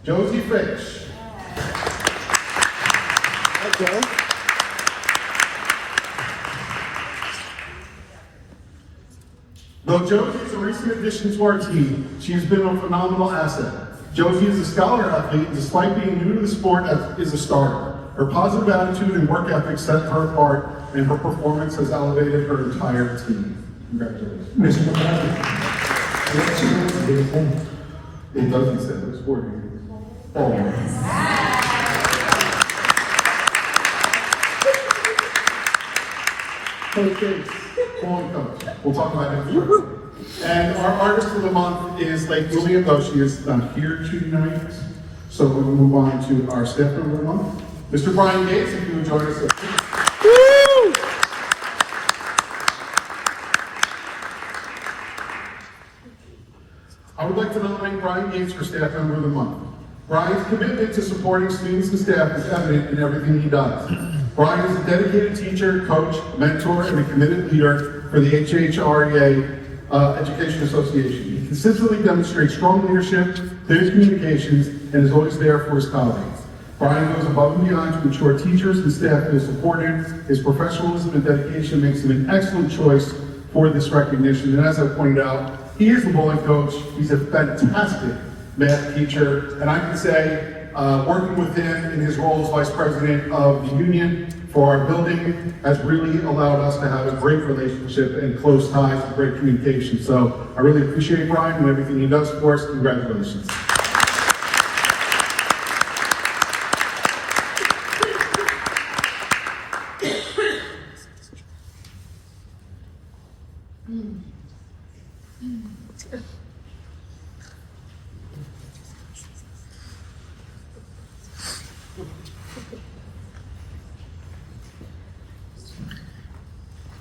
Josie Fitch. Hi, Joe. Though Josie is a recent addition to our team, she has been a phenomenal asset. Josie is a scholar athlete, and despite being new to the sport, is a starter. Her positive attitude and work ethic set her apart, and her performance has elevated her entire team. Congratulations. Mr. McCarthy. It doesn't say this word. Coaches. Coach. We'll talk about it first. And our artist of the month is Lake Julia, though she is not here tonight. So we will move on to our staff member of the month, Mr. Brian Gates, if you would join us. I would like to nominate Brian Gates for staff member of the month. Brian's commitment to supporting students and staff is evident in everything he does. Brian is a dedicated teacher, coach, mentor, and a committed leader for the HHREA Education Association. He consistently demonstrates strong leadership, clear communications, and is always there for his colleagues. Brian goes above and beyond to ensure teachers and staff feel supported. His professionalism and dedication makes him an excellent choice for this recognition. And as I pointed out, he is the bowling coach. He's a fantastic math teacher. And I can say, working with him in his role as vice president of the union for our building has really allowed us to have a great relationship and close ties and great communication. So I really appreciate Brian and everything he does for us. Congratulations.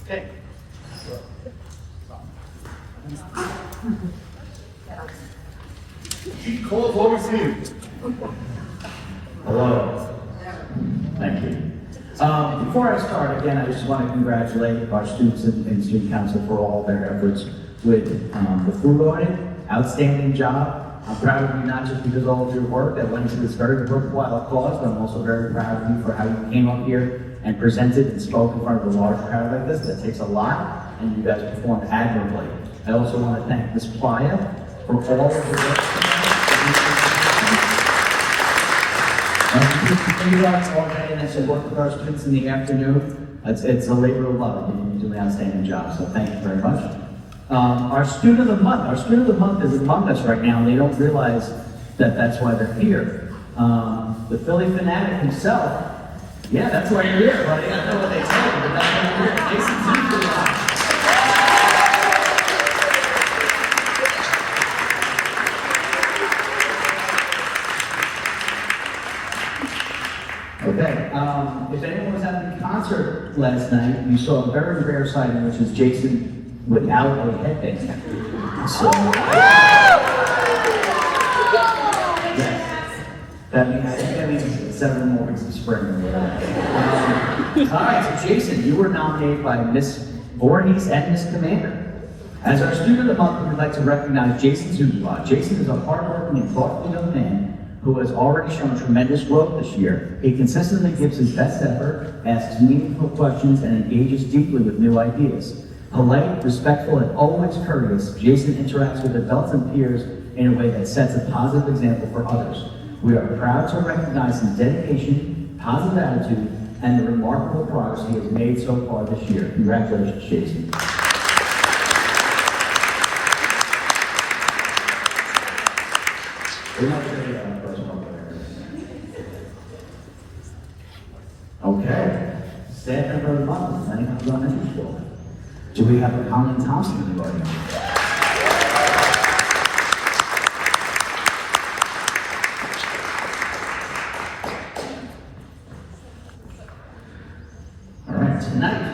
Okay. Cole, what we see you. Hello. Thank you. Before I start, again, I just want to congratulate our students and student council for all their efforts with the food audit. Outstanding job. I'm proud of you not just because of all of your work that went into this very worthwhile cause, but I'm also very proud of you for how you came up here and presented and spoke in front of a large crowd like this. That takes a lot, and you guys performed admirably. I also want to thank Ms. Playa for all of the work. Continue that all day and as you work with our students in the afternoon. It's a labor of love, and you do an outstanding job, so thank you very much. Our student of the month is among us right now, and they don't realize that that's why they're here. The Philly fanatic himself, yeah, that's why you're here, buddy. I don't know what they tell you, but that's why you're here. Jason Zucker. Okay, if anyone was at the concert last night, you saw a very rare sighting, which is Jason without a headband. So, yes, that means 7 more weeks of spring or whatever. All right, so Jason, you were nominated by Miss Voorhees and Miss Commander. As our student of the month, we would like to recognize Jason Zuckerman. Jason is a hardworking and thoughtful young man who has already shown tremendous growth this year. He consistently gives his best effort, asks meaningful questions, and engages deeply with new ideas. Polite, respectful, and always courteous, Jason interacts with adults and peers in a way that sets a positive example for others. We are proud to recognize his dedication, positive attitude, and the remarkable progress he has made so far this year. Congratulations, Jason. Okay. Staff member of the month, Lenny Elementary School. Do we have a Colin Thompson in the audience? All right, tonight,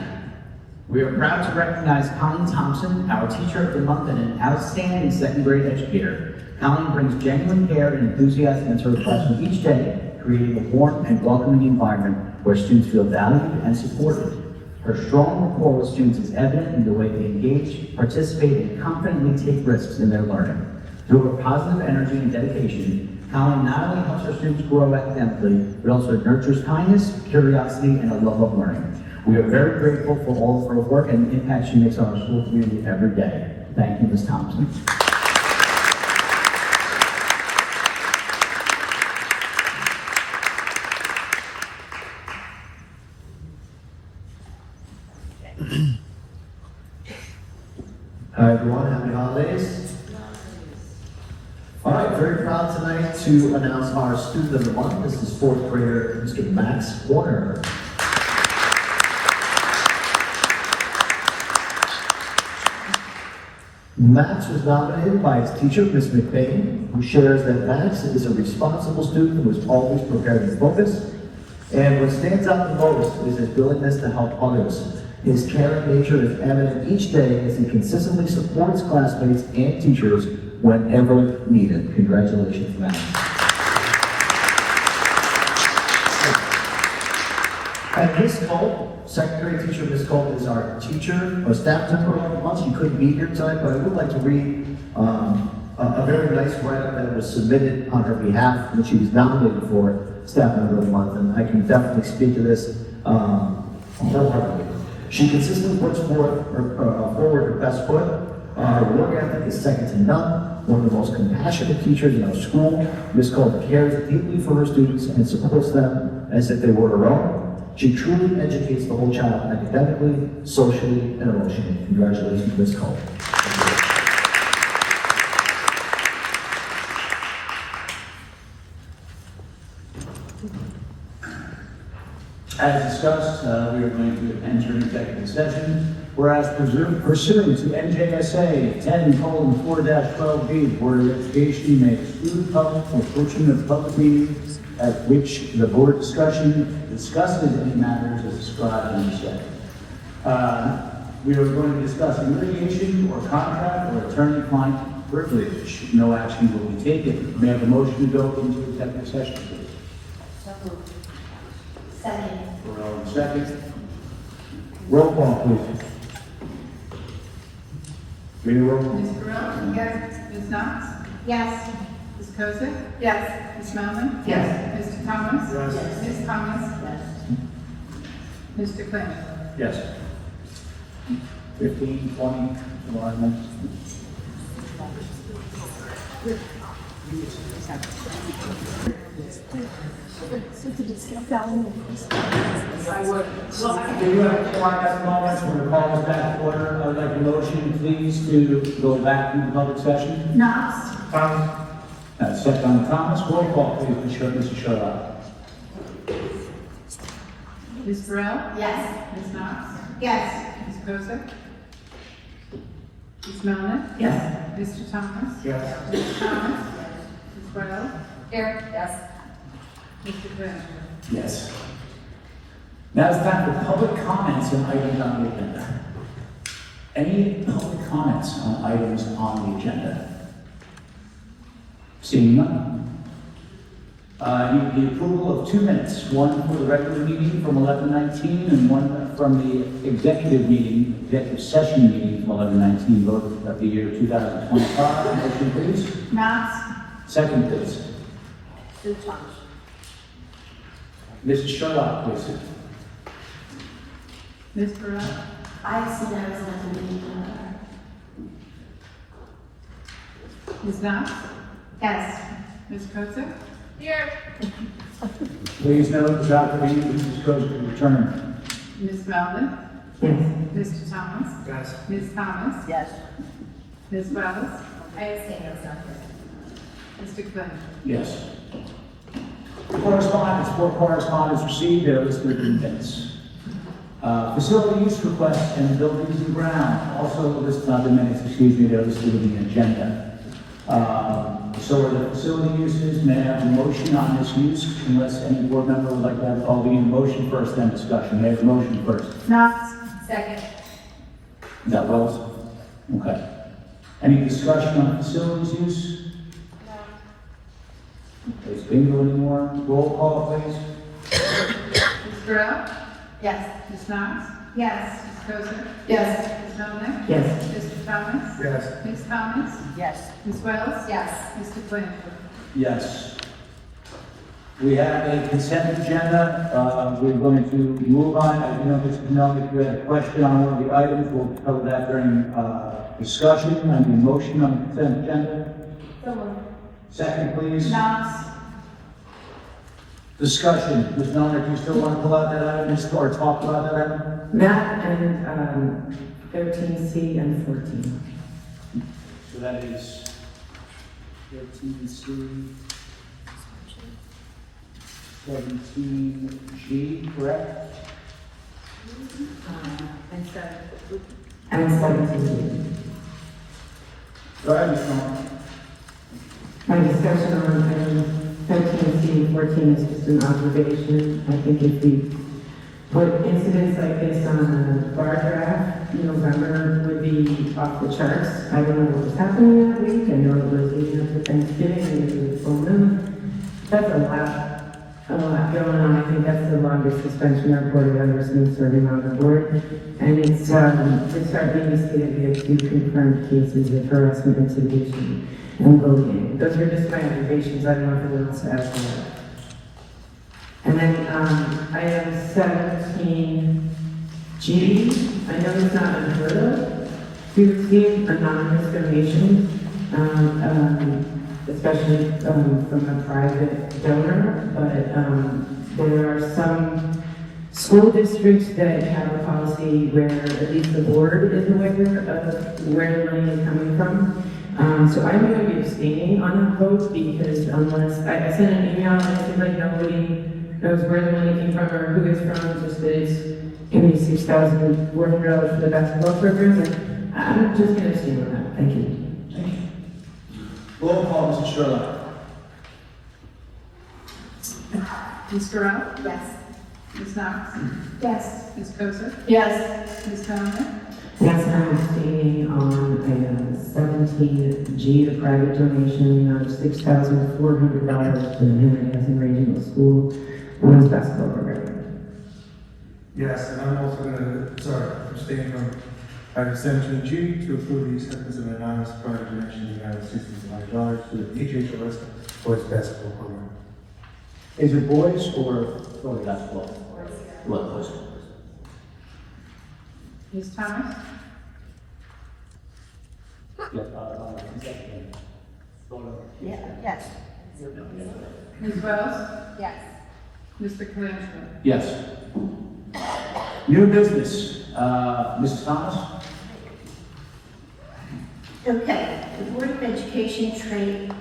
we are proud to recognize Colin Thompson, our Teacher of the Month and an outstanding second grade educator. Colin brings genuine care and enthusiasm into her classroom each day, creating a warm and welcoming environment where students feel valued and supported. Her strong rapport with students is evident in the way they engage, participate, and confidently take risks in their learning. Through her positive energy and dedication, Colin not only helps her students grow academically, but also nurtures kindness, curiosity, and a love of learning. We are very grateful for all of her work and the impact she makes on our school community every day. Thank you, Ms. Thompson. Hi everyone, happy holidays. All right, very proud tonight to announce our student of the month. This is 4th grader, Mr. Max Warner. Max was nominated by his teacher, Ms. McBain, who shares that Max is a responsible student who is always prepared and focused. And what stands out the most is his willingness to help others. His caring nature is evident each day as he consistently supports classmates and teachers whenever needed. Congratulations, Max. And Miss Cole, second grade teacher Miss Cole, is our teacher or staff member of the month. She couldn't be here tonight, but I would like to read a very nice write-up that was submitted on her behalf when she was nominated for staff member of the month, and I can definitely speak to this wholeheartedly. She consistently puts forward her best foot. Her work ethic is second to none. One of the most compassionate teachers in our school. Ms. Cole cares deeply for her students and supports them as if they were her own. She truly educates the whole child academically, socially, and emotionally. Congratulations, Ms. Cole. As discussed, we are going to enter executive session. Whereas pursuant to NJSA 10:4-12B, the Board of Education may exclude public or portion of public meetings at which the board discusses any matters as described in this section. We are going to discuss litigation or contract or attorney-client privilege. No action will be taken. May I have a motion to go into executive session, please? So moved. Second. Burrell, second. Roll call, please. Reading roll. Ms. Burrell? Yes. Ms. Knox? Yes. Ms. Kozick? Yes. Ms. Melvin? Yes. Mr. Thomas? Yes. Ms. Thomas? Yes. Mr. Clement? Yes. 15, 20, 21 minutes. I would, do you have 4 at the moment, we're going to call this back to order. I would like a motion, please, to go back into public session. Knox? Second on Thomas, roll call, please, Mr. Sherlock. Ms. Burrell? Yes. Ms. Knox? Yes. Ms. Kozick? Ms. Melvin? Yes. Mr. Thomas? Yes. Ms. Thomas? Ms. Burrell? Here? Yes. Mr. Clement? Yes. Now it's time for public comments on items on the agenda. Any public comments on items on the agenda? Seeing none. You need the approval of 2 minutes, one for the regular meeting from 11:19 and one from the executive session meeting from 11:19, both of the year 2025. Motion, please. Knox? Second, please. Sue Thomas. Mrs. Sherlock, please. Ms. Burrell? I've seen that as nothing. Ms. Knox? Yes. Ms. Kozick? Here. Please note, Dr. Reed, Mrs. Kozick return. Ms. Melvin? Yes. Mr. Thomas? Yes. Ms. Thomas? Yes. Ms. Wells? I abstain, I was not here. Mr. Clement? Yes. Correspondence received, they are listed in minutes. Facility use requests and buildings and ground, also listed on the minutes, they're listed in the agenda. So are the facility uses. May I have a motion on this use, unless any board member would like to have, we need a motion first, then discussion. May I have a motion first? Knox? Second. Is that Wells? Okay. Any discussion on facilities use? No. Is bingo anymore? Roll call, please. Ms. Burrell? Yes. Ms. Knox? Yes. Ms. Kozick? Yes. Ms. Melnick? Yes. Mr. Thomas? Yes. Ms. Thomas? Yes. Ms. Wells? Yes. Mr. Clement? Yes. We have a consent agenda. We're going to move on. I know Mr. Melnick, you had a question on one of the items. We'll cover that during discussion. I need a motion on the consent agenda. So moved. Second, please. Knox? Discussion. Ms. Melnick, do you still want to pull out that item or talk about that item? That and 13C and 14. So that is 13C, 17G, correct? And so, And 17. Go ahead, Ms. Melnick. My discussion on items 13C and 14 is just an observation. I think if we put incidents like this on a bar graph, November would be off the charts. I don't know what was happening that week. I know it was leading up to Thanksgiving and it was full moon. That's a lot a lot going on. I think that's the longest suspension our board has ever seen serving on the board. And it's, it's our being stated we have 2 confirmed cases of harassment, intimidation, and bullying. Those are just my observations. I don't know if anyone else has that. And then, item 17G, I know it's not unheard of. We received anonymous donations, especially from a private donor, but there are some school districts that have a policy where at least the board is aware of where the money is coming from. So I'm going to be abstaining on that vote because unless, I sent an email and it seems like nobody knows where the money came from or who it's from, just that it's going to be $6,400 for the basketball program. And I'm just going to abstain on that. Thank you. Thank you. Roll call, Mrs. Sherlock. Ms. Burrell? Yes. Ms. Knox? Yes. Ms. Koser? Yes. Ms. Conlon? Yes, I'm abstaining on item 17G, the private donation of $6,400 to the Henry Hudson Regional School women's basketball program. Yes, and I'm also going to, abstain from item 17G to approve the acceptance of an anonymous private donation in the amount of $65 to the HHLS boys basketball program. Is it boys or girls basketball? Boys. Ms. Thomas? Yes. Ms. Wells? Yes. Mr. Colangelo? Yes. New business, Mrs. Thomas? Okay, the Board of Education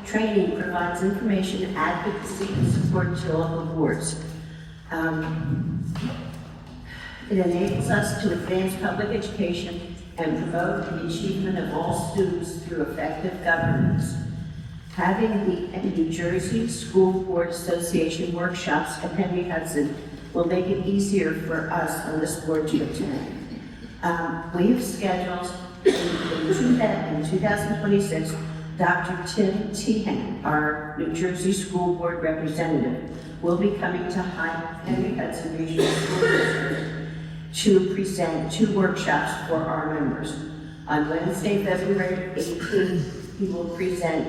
training provides information, advocacy, and support to local boards. It enables us to advance public education and promote the achievement of all students through effective governance. Having the New Jersey School Board Association workshops at Henry Hudson will make it easier for us on this board to attend. We've scheduled in 2026, Dr. Tim Tehan, our New Jersey School Board representative, will be coming to Henry Hudson Regional School District to present 2 workshops for our members. On Wednesday, February 18th, he will present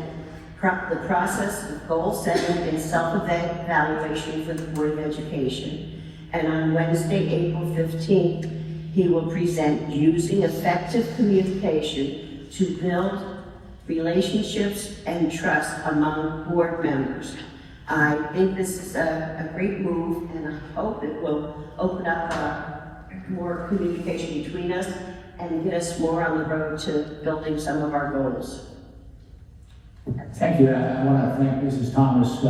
the process of goal setting and self-evaluation for the Board of Education. And on Wednesday, April 15th, he will present using effective communication to build relationships and trust among board members. I think this is a great move, and I hope it will open up more communication between us and get us more on the road to building some of our goals. Thank you. I want to thank Mrs. Thomas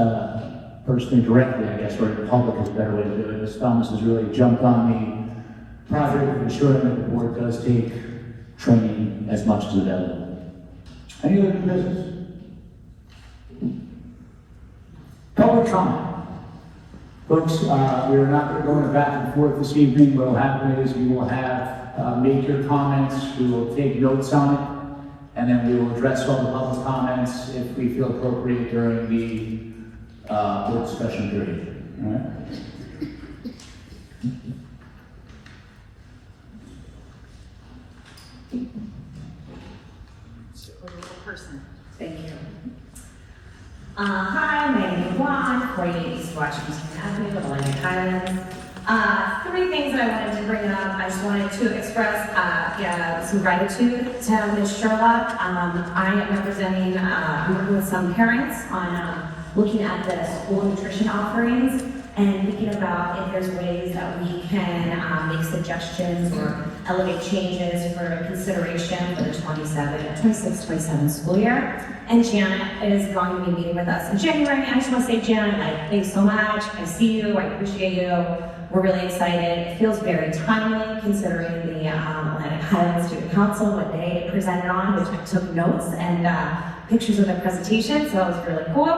personally, directly, I guess, or in public is a better way to do it. Mrs. Thomas has really jumped on the project of ensuring that the board does take training as much as available. Any other new business? Public comment. Folks, we are not going to go into back and forth this evening. What will happen is we will have make your comments, we will take notes on it, and then we will address all the public comments if we feel appropriate during the board discussion period. All right? Person. Thank you. Hi, my name is Juan, 48 East Washington Avenue, Atlantic Highlands. 3 things that I wanted to bring up. I just wanted to express some gratitude to Ms. Sherlock. I am representing, working with some parents on looking at the school nutrition offerings and thinking about if there's ways that we can make suggestions or elevate changes for consideration for the 26-27 school year. And Janet is going to be meeting with us in January. I just want to say, Janet, thanks so much. I see you, I appreciate you. We're really excited. It feels very timely considering the Atlantic Highlands Student Council, what they presented on, which I took notes and pictures of their presentation, so that was really cool.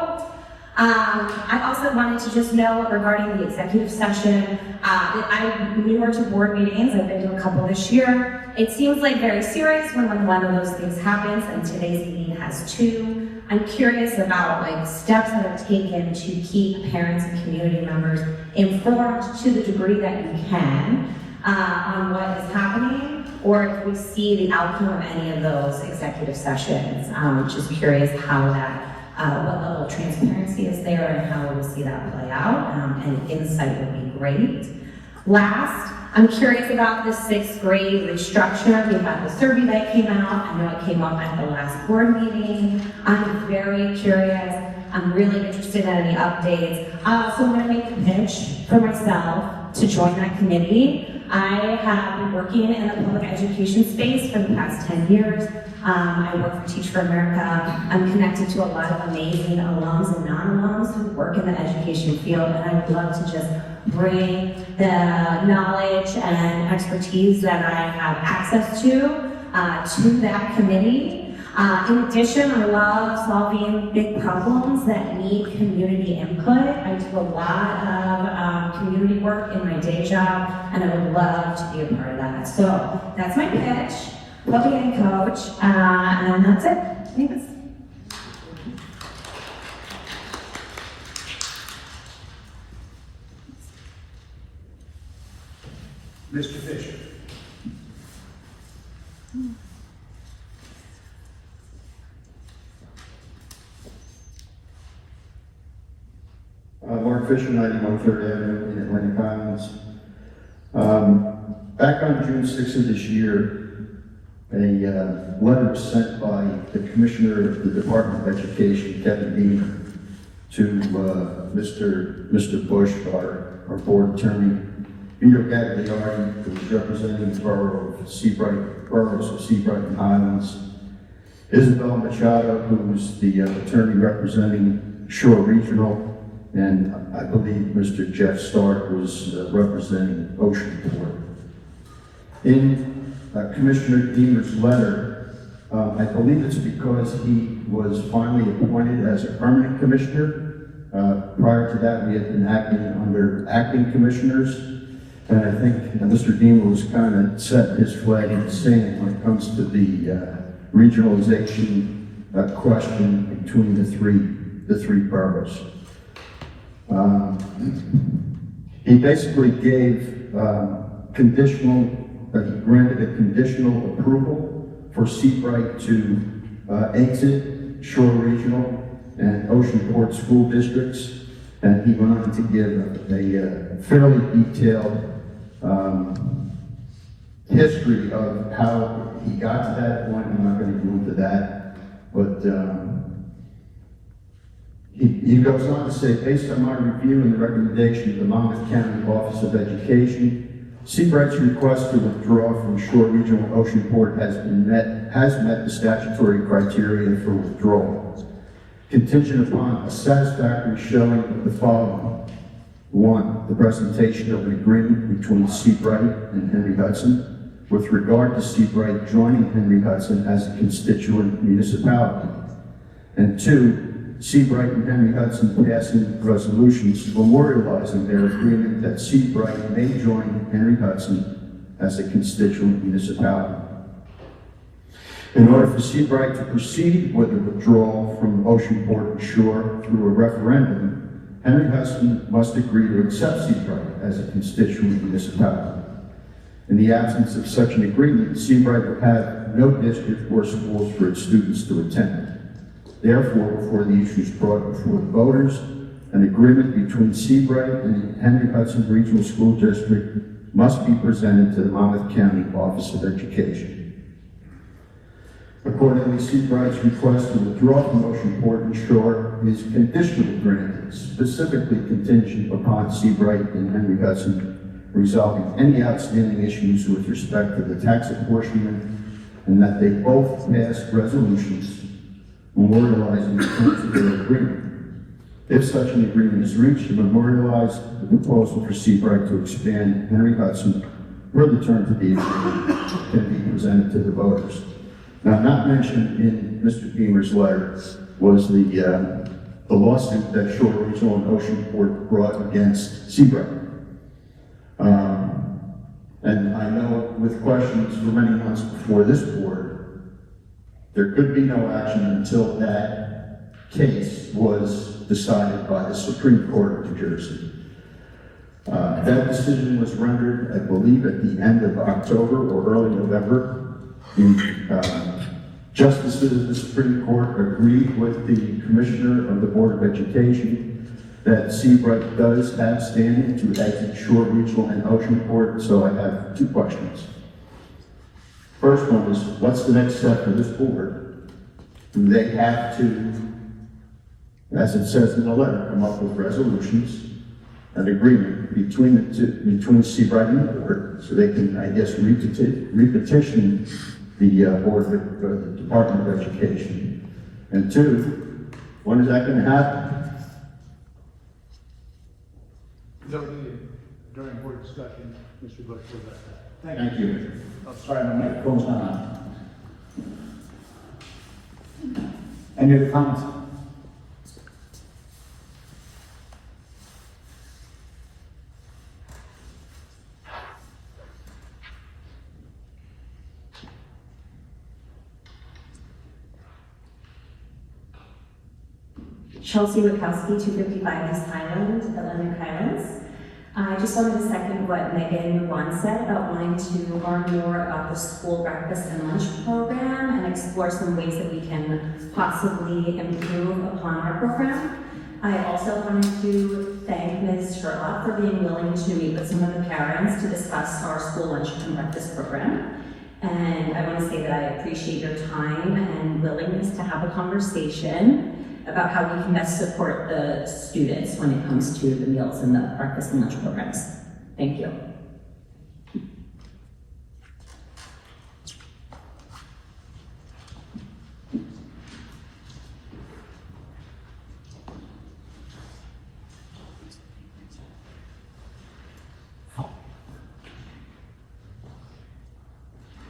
I also wanted to just know regarding the executive session, I'm newer to board meetings. I've been to a couple this year. It seems like very serious when one of those things happens, and today's meeting has two. I'm curious about like steps that are taken to keep parents and community members informed to the degree that you can on what is happening, or if we see the outcome of any of those executive sessions. Just curious how that, what level of transparency is there and how we'll see that play out, and insight would be great. Last, I'm curious about the 6th grade restructure. We had the survey that came out. I know it came up at the last board meeting. I'm very curious. I'm really interested in any updates. So I'm gonna make a pitch for myself to join that committee. I have been working in the public education space for the past 10 years. I work for Teach for America. I'm connected to a lot of amazing alums and non-alums who work in the education field, and I'd love to just bring the knowledge and expertise that I have access to that committee. In addition, I love solving big problems that need community input. I do a lot of community work in my day job, and I would love to be a part of that. So that's my pitch. Love being coach, and that's it. Thanks. Mr. Fisher. Mark Fisher, 91 3rd Avenue in Atlantic Highlands. Back on June 6th of this year, a letter was sent by the Commissioner of the Department of Education, Kevin Dean, to Mr. Bush, our board attorney, Vito Gagliardi, who was representing the boroughs of Seabright and Highlands, Isabel Machado, who was the attorney representing Shore Regional, and I believe Mr. Jeff Stark was representing Oceanport. In Commissioner Deemer's letter, I believe it's because he was finally appointed as a permanent commissioner. Prior to that, we had been acting under acting commissioners, and I think Mr. Deemer was kind of setting his flag in the sand when it comes to the regionalization question between the three boroughs. He basically gave he granted a conditional approval for Seabright to exit Shore Regional and Oceanport school districts, and he went on to give a fairly detailed history of how he got to that point. I'm not going to go into that, but he goes on to say, based on my review and the recommendation of the Monmouth County Office of Education, Seabright's request to withdraw from Shore Regional Oceanport has met the statutory criteria for withdrawal, contingent upon a satisfactory showing of the following. 1, the presentation of an agreement between Seabright and Henry Hudson with regard to Seabright joining Henry Hudson as a constituent municipality. And 2, Seabright and Henry Hudson passing resolutions memorializing their agreement that Seabright may join Henry Hudson as a constituent municipality. In order for Seabright to proceed with the withdrawal from Oceanport and Shore through a referendum, Henry Hudson must agree to accept Seabright as a constituent municipality. In the absence of such an agreement, Seabright would have no district or schools for its students to attend. Therefore, before the issue is brought before the voters, an agreement between Seabright and the Henry Hudson Regional School District must be presented to the Monmouth County Office of Education. Accordingly, Seabright's request to withdraw from Oceanport and Shore is conditionally granted, specifically contingent upon Seabright and Henry Hudson resolving any outstanding issues with respect to the tax apportionment, and that they both pass resolutions memorializing the terms of their agreement. If such an agreement is reached, to memorialize the proposal for Seabright to expand Henry Hudson per the terms of the agreement can be presented to the voters. Now, not mentioned in Mr. Deemer's letter was the lawsuit that Shore Regional and Oceanport brought against Seabright. And I know with with questions for many months before this board, there could be no action until that case was decided by the Supreme Court of New Jersey. That decision was rendered, I believe, at the end of October or early November. Justices of the Supreme Court agreed with the Commissioner of the Board of Education that Seabright does have standing to exit Shore Regional and Oceanport, so I have two questions. First one is, what's the next step for this board? Do they have to, as it says in the letter, come up with resolutions, an agreement between Seabright and the board, so they can, I guess, repetition the the Department of Education? And two, when is that going to happen? During board discussion, Mr. Bush will address that. Thank you. Oh, sorry, my microphone's not on. Any other comments? Chelsea Wachowski, 255 East Highland, Atlantic Highlands. I just wanted to second what Megan Wan said about wanting to learn more about the school breakfast and lunch program and explore some ways that we can possibly improve upon our program. I also wanted to thank Ms. Sherlock for being willing to meet with some of the parents to discuss our school lunch and breakfast program. And I want to say that I appreciate your time and willingness to have a conversation about how we can best support the students when it comes to the meals and the breakfast and lunch programs. Thank you.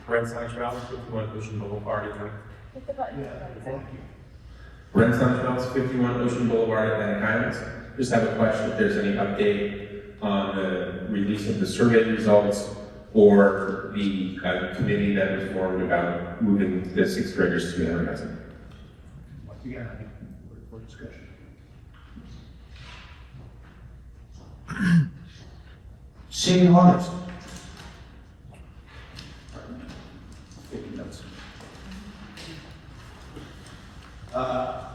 Renaissance Travel, 51 Ocean Boulevard, Atlantic. Hit the button. Renaissance Travel, 51 Ocean Boulevard, Atlantic Highlands. Just have a question if there's any update on the release of the survey results or the committee that was formed about moving the sixth graders to Henry Hudson. Once again, I think we're for discussion. Seeing no others.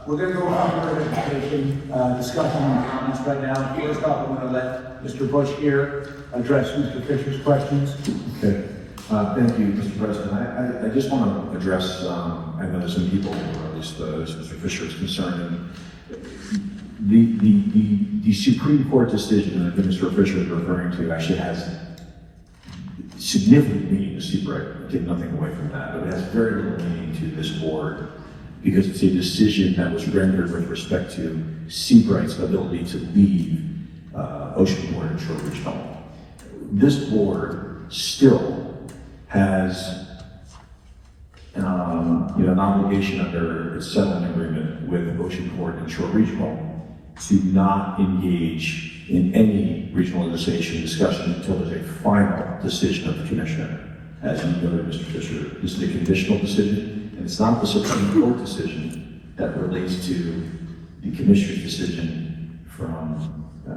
We're going to go on Board of Education discussion and comments right now. First off, I'm going to let Mr. Bush here address Mr. Fisher's questions. Okay. Thank you, Mr. President. I just want to address, I know there's some people, or at least as Mr. Fisher is concerned, the Supreme Court decision that Mr. Fisher is referring to actually has significant meaning to Seabright. Take nothing away from that, but it has very little meaning to this board because it's a decision that was rendered with respect to Seabright's ability to leave Oceanport and Shore Regional. This board still has an obligation under its settlement agreement with Oceanport and Shore Regional to not engage in any regionalization discussion until there's a final decision of the commissioner. As you noted, Mr. Fisher, this is a conditional decision, and it's not the Supreme Court decision that relates to the commissioner's decision from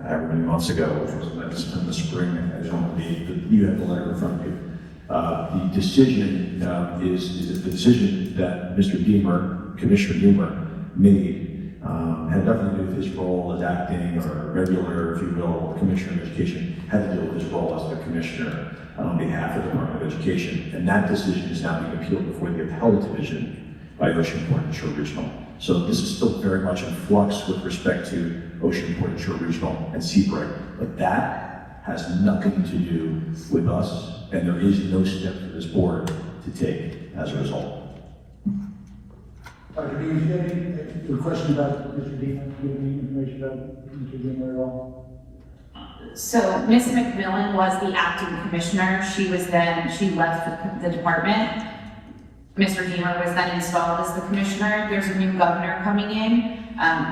however many months ago, which was in the spring. I don't believe you have the letter in front of you. The decision is the decision that Mr. Deemer, Commissioner Deemer, made. Had nothing to do with his role as acting or regular, if you will, Commissioner of Education. Had to do with his role as the Commissioner on behalf of the Department of Education. And that decision is now being appealed before the Appellate Division by Oceanport and Shore Regional. So this is still very much in flux with respect to Oceanport and Shore Regional and Seabright. But that has nothing to do with us, and there is no step for this board to take as a result. Dr. Dean, do you have any question about Mr. Dean? Do you have any information about Mr. Dean at all? So Ms. McMillan was the acting commissioner. She left the department. Mr. Deemer was then installed as the commissioner. There's a new governor coming in.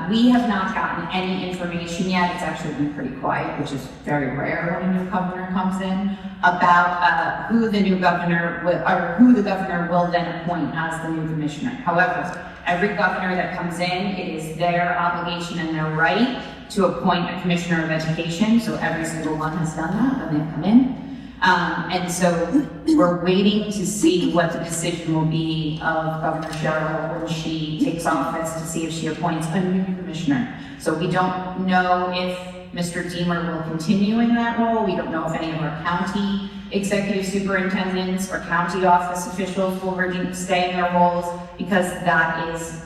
We have not gotten any information yet. It's actually been pretty quiet, which is very rare when a new governor comes in, about who the new governor will, or who the governor will then appoint as the new commissioner. However, every governor that comes in, it is their obligation and their right to appoint a commissioner of education. So every single one has done that when they've come in. And so we're waiting to see what the decision will be of Governor Cheryl when she takes office, to see if she appoints a new commissioner. So we don't know if Mr. Deemer will continue in that role. We don't know if any of our county executive superintendents or county office officials will stay in their roles, because that is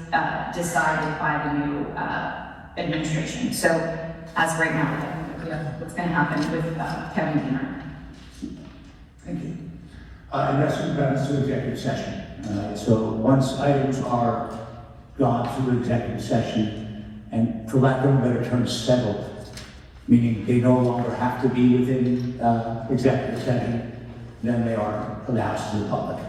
decided by the new administration. So as of right now, what's going to happen with Kevin Deemer. Thank you. And that's what happens to executive session. So once items are gone through executive session, and for lack of a better term, settled, meaning they no longer have to be within executive session, then they are announced to the public.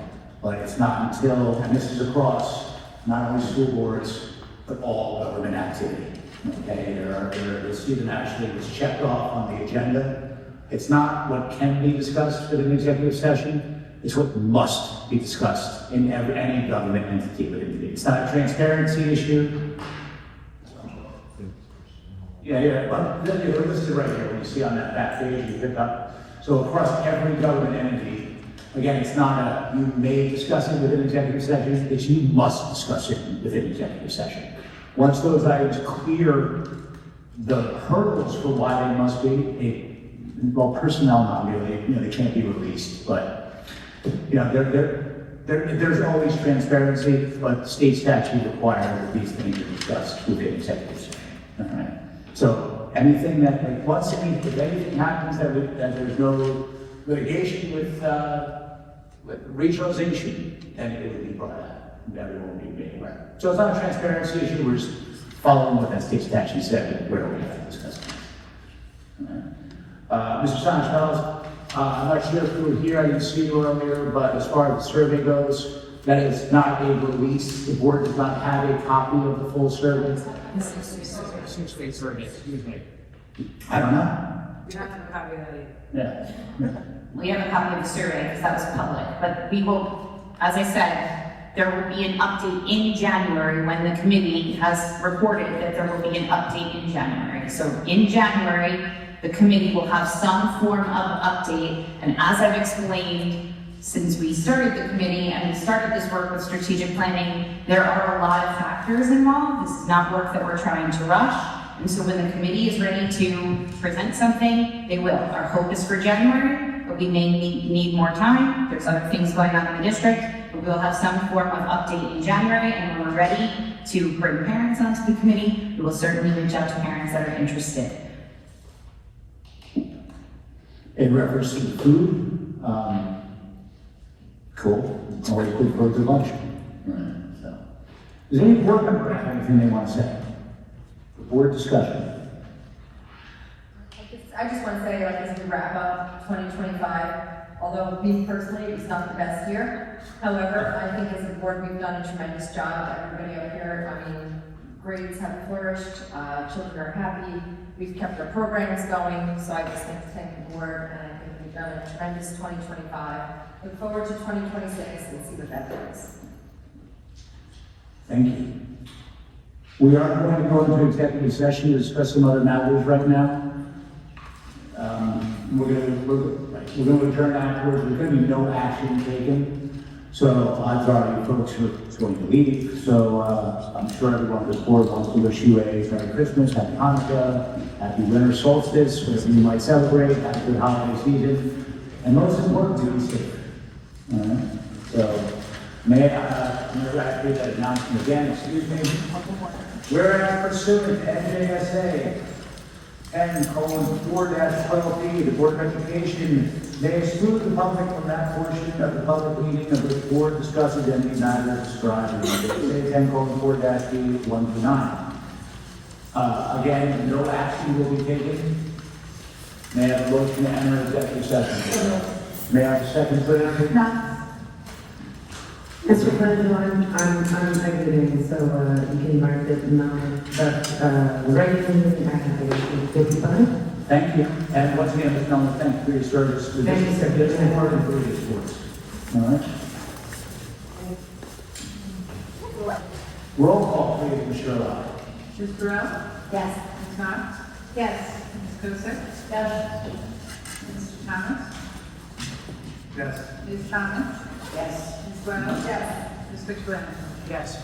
But it's not until, and this is across not only school boards, but all government activity. Okay, you'll see them actually, it's checked off on the agenda. It's not what can be discussed within executive session, it's what must be discussed in any government entity within the. It's not a transparency issue. But they're listed right here, when you see on that back page, you pick up. So across every government entity, again, it's not a you may discuss it within executive session, it's you must discuss it within executive session. Once those items clear the hurdles for why they must be, well, personnel not really, they can't be released, but there's always transparency, but state statute requires that these things are discussed within executive session. All right. So anything that, if anything happens that there's no litigation with regionalization, then it would be brought up. Everyone would be made aware. So it's not a transparency issue. We're just following what that state statute said, where we have to discuss it. Mr. Sanchez, I'm not sure if you were here, I didn't see you earlier, but as far as the survey goes, that is not a release. The board does not have a copy of the full survey. Survey, excuse me. I don't know. We don't have a copy of that either. Yeah. We have a copy of the survey because that was public, but we will, as I said, there will be an update in January when the committee has reported that there will be an update in January. So in January, the committee will have some form of update, and as I've explained, since we started the committee and we started this work with strategic planning, there are a lot of factors involved. This is not work that we're trying to rush. And so when the committee is ready to present something, they will. Our hope is for January, but we may need more time. There's other things going on in the district, but we'll have some form of update in January, and when we're ready to bring parents onto the committee, we will certainly reach out to parents that are interested. In reference to the food, cool. Always good for a good lunch. Right. So, does any board member have anything they want to say? Board discussion. I just want to say, as we wrap up 2025, although me personally, it was not the best year. However, I think as a board, we've done a tremendous job. Everybody up here, grades have flourished, children are happy, we've kept our programs going, so I just like to thank the board, and I think we've done a tremendous 2025. Look forward to 2026 and see what that brings. Thank you. We are going to go into executive session to discuss some other matters right now. We're going to adjourn afterwards. There's going to be no action taken. So odds are you folks are going to leave. So I'm sure everyone on this board wants to wish you a Merry Christmas, Happy Hanukkah, Happy Winter Solstice, whatever you might celebrate, have a good holiday season, and most importantly, be safe. All right? So may I read that announcement again? Excuse me. Whereas pursuant to NJSA 10:4-12B, the Board of Education may exclude the public from that portion of the public meeting of which board discusses any matter described in NJSA 10:4-B 1-9. Again, no action will be taken. May I have a motion to enter executive session? May I have a second, please? No. Mr. President, I'm exiting, so you can mark it now, but regular meeting activation 55. Thank you. And once again, Mr. Nolan, thank you for your service. to Thank you, this- sir. This important for these boards. All right. Roll call, please, Ms. Sherlock. Ms. Burrell? Yes. Ms. Knox? Yes. Ms. Kusick? Yes. Mr. Thomas? Yes. Ms. Thomas? Yes. Ms. Wells? Yes. Ms. McBride? Yes.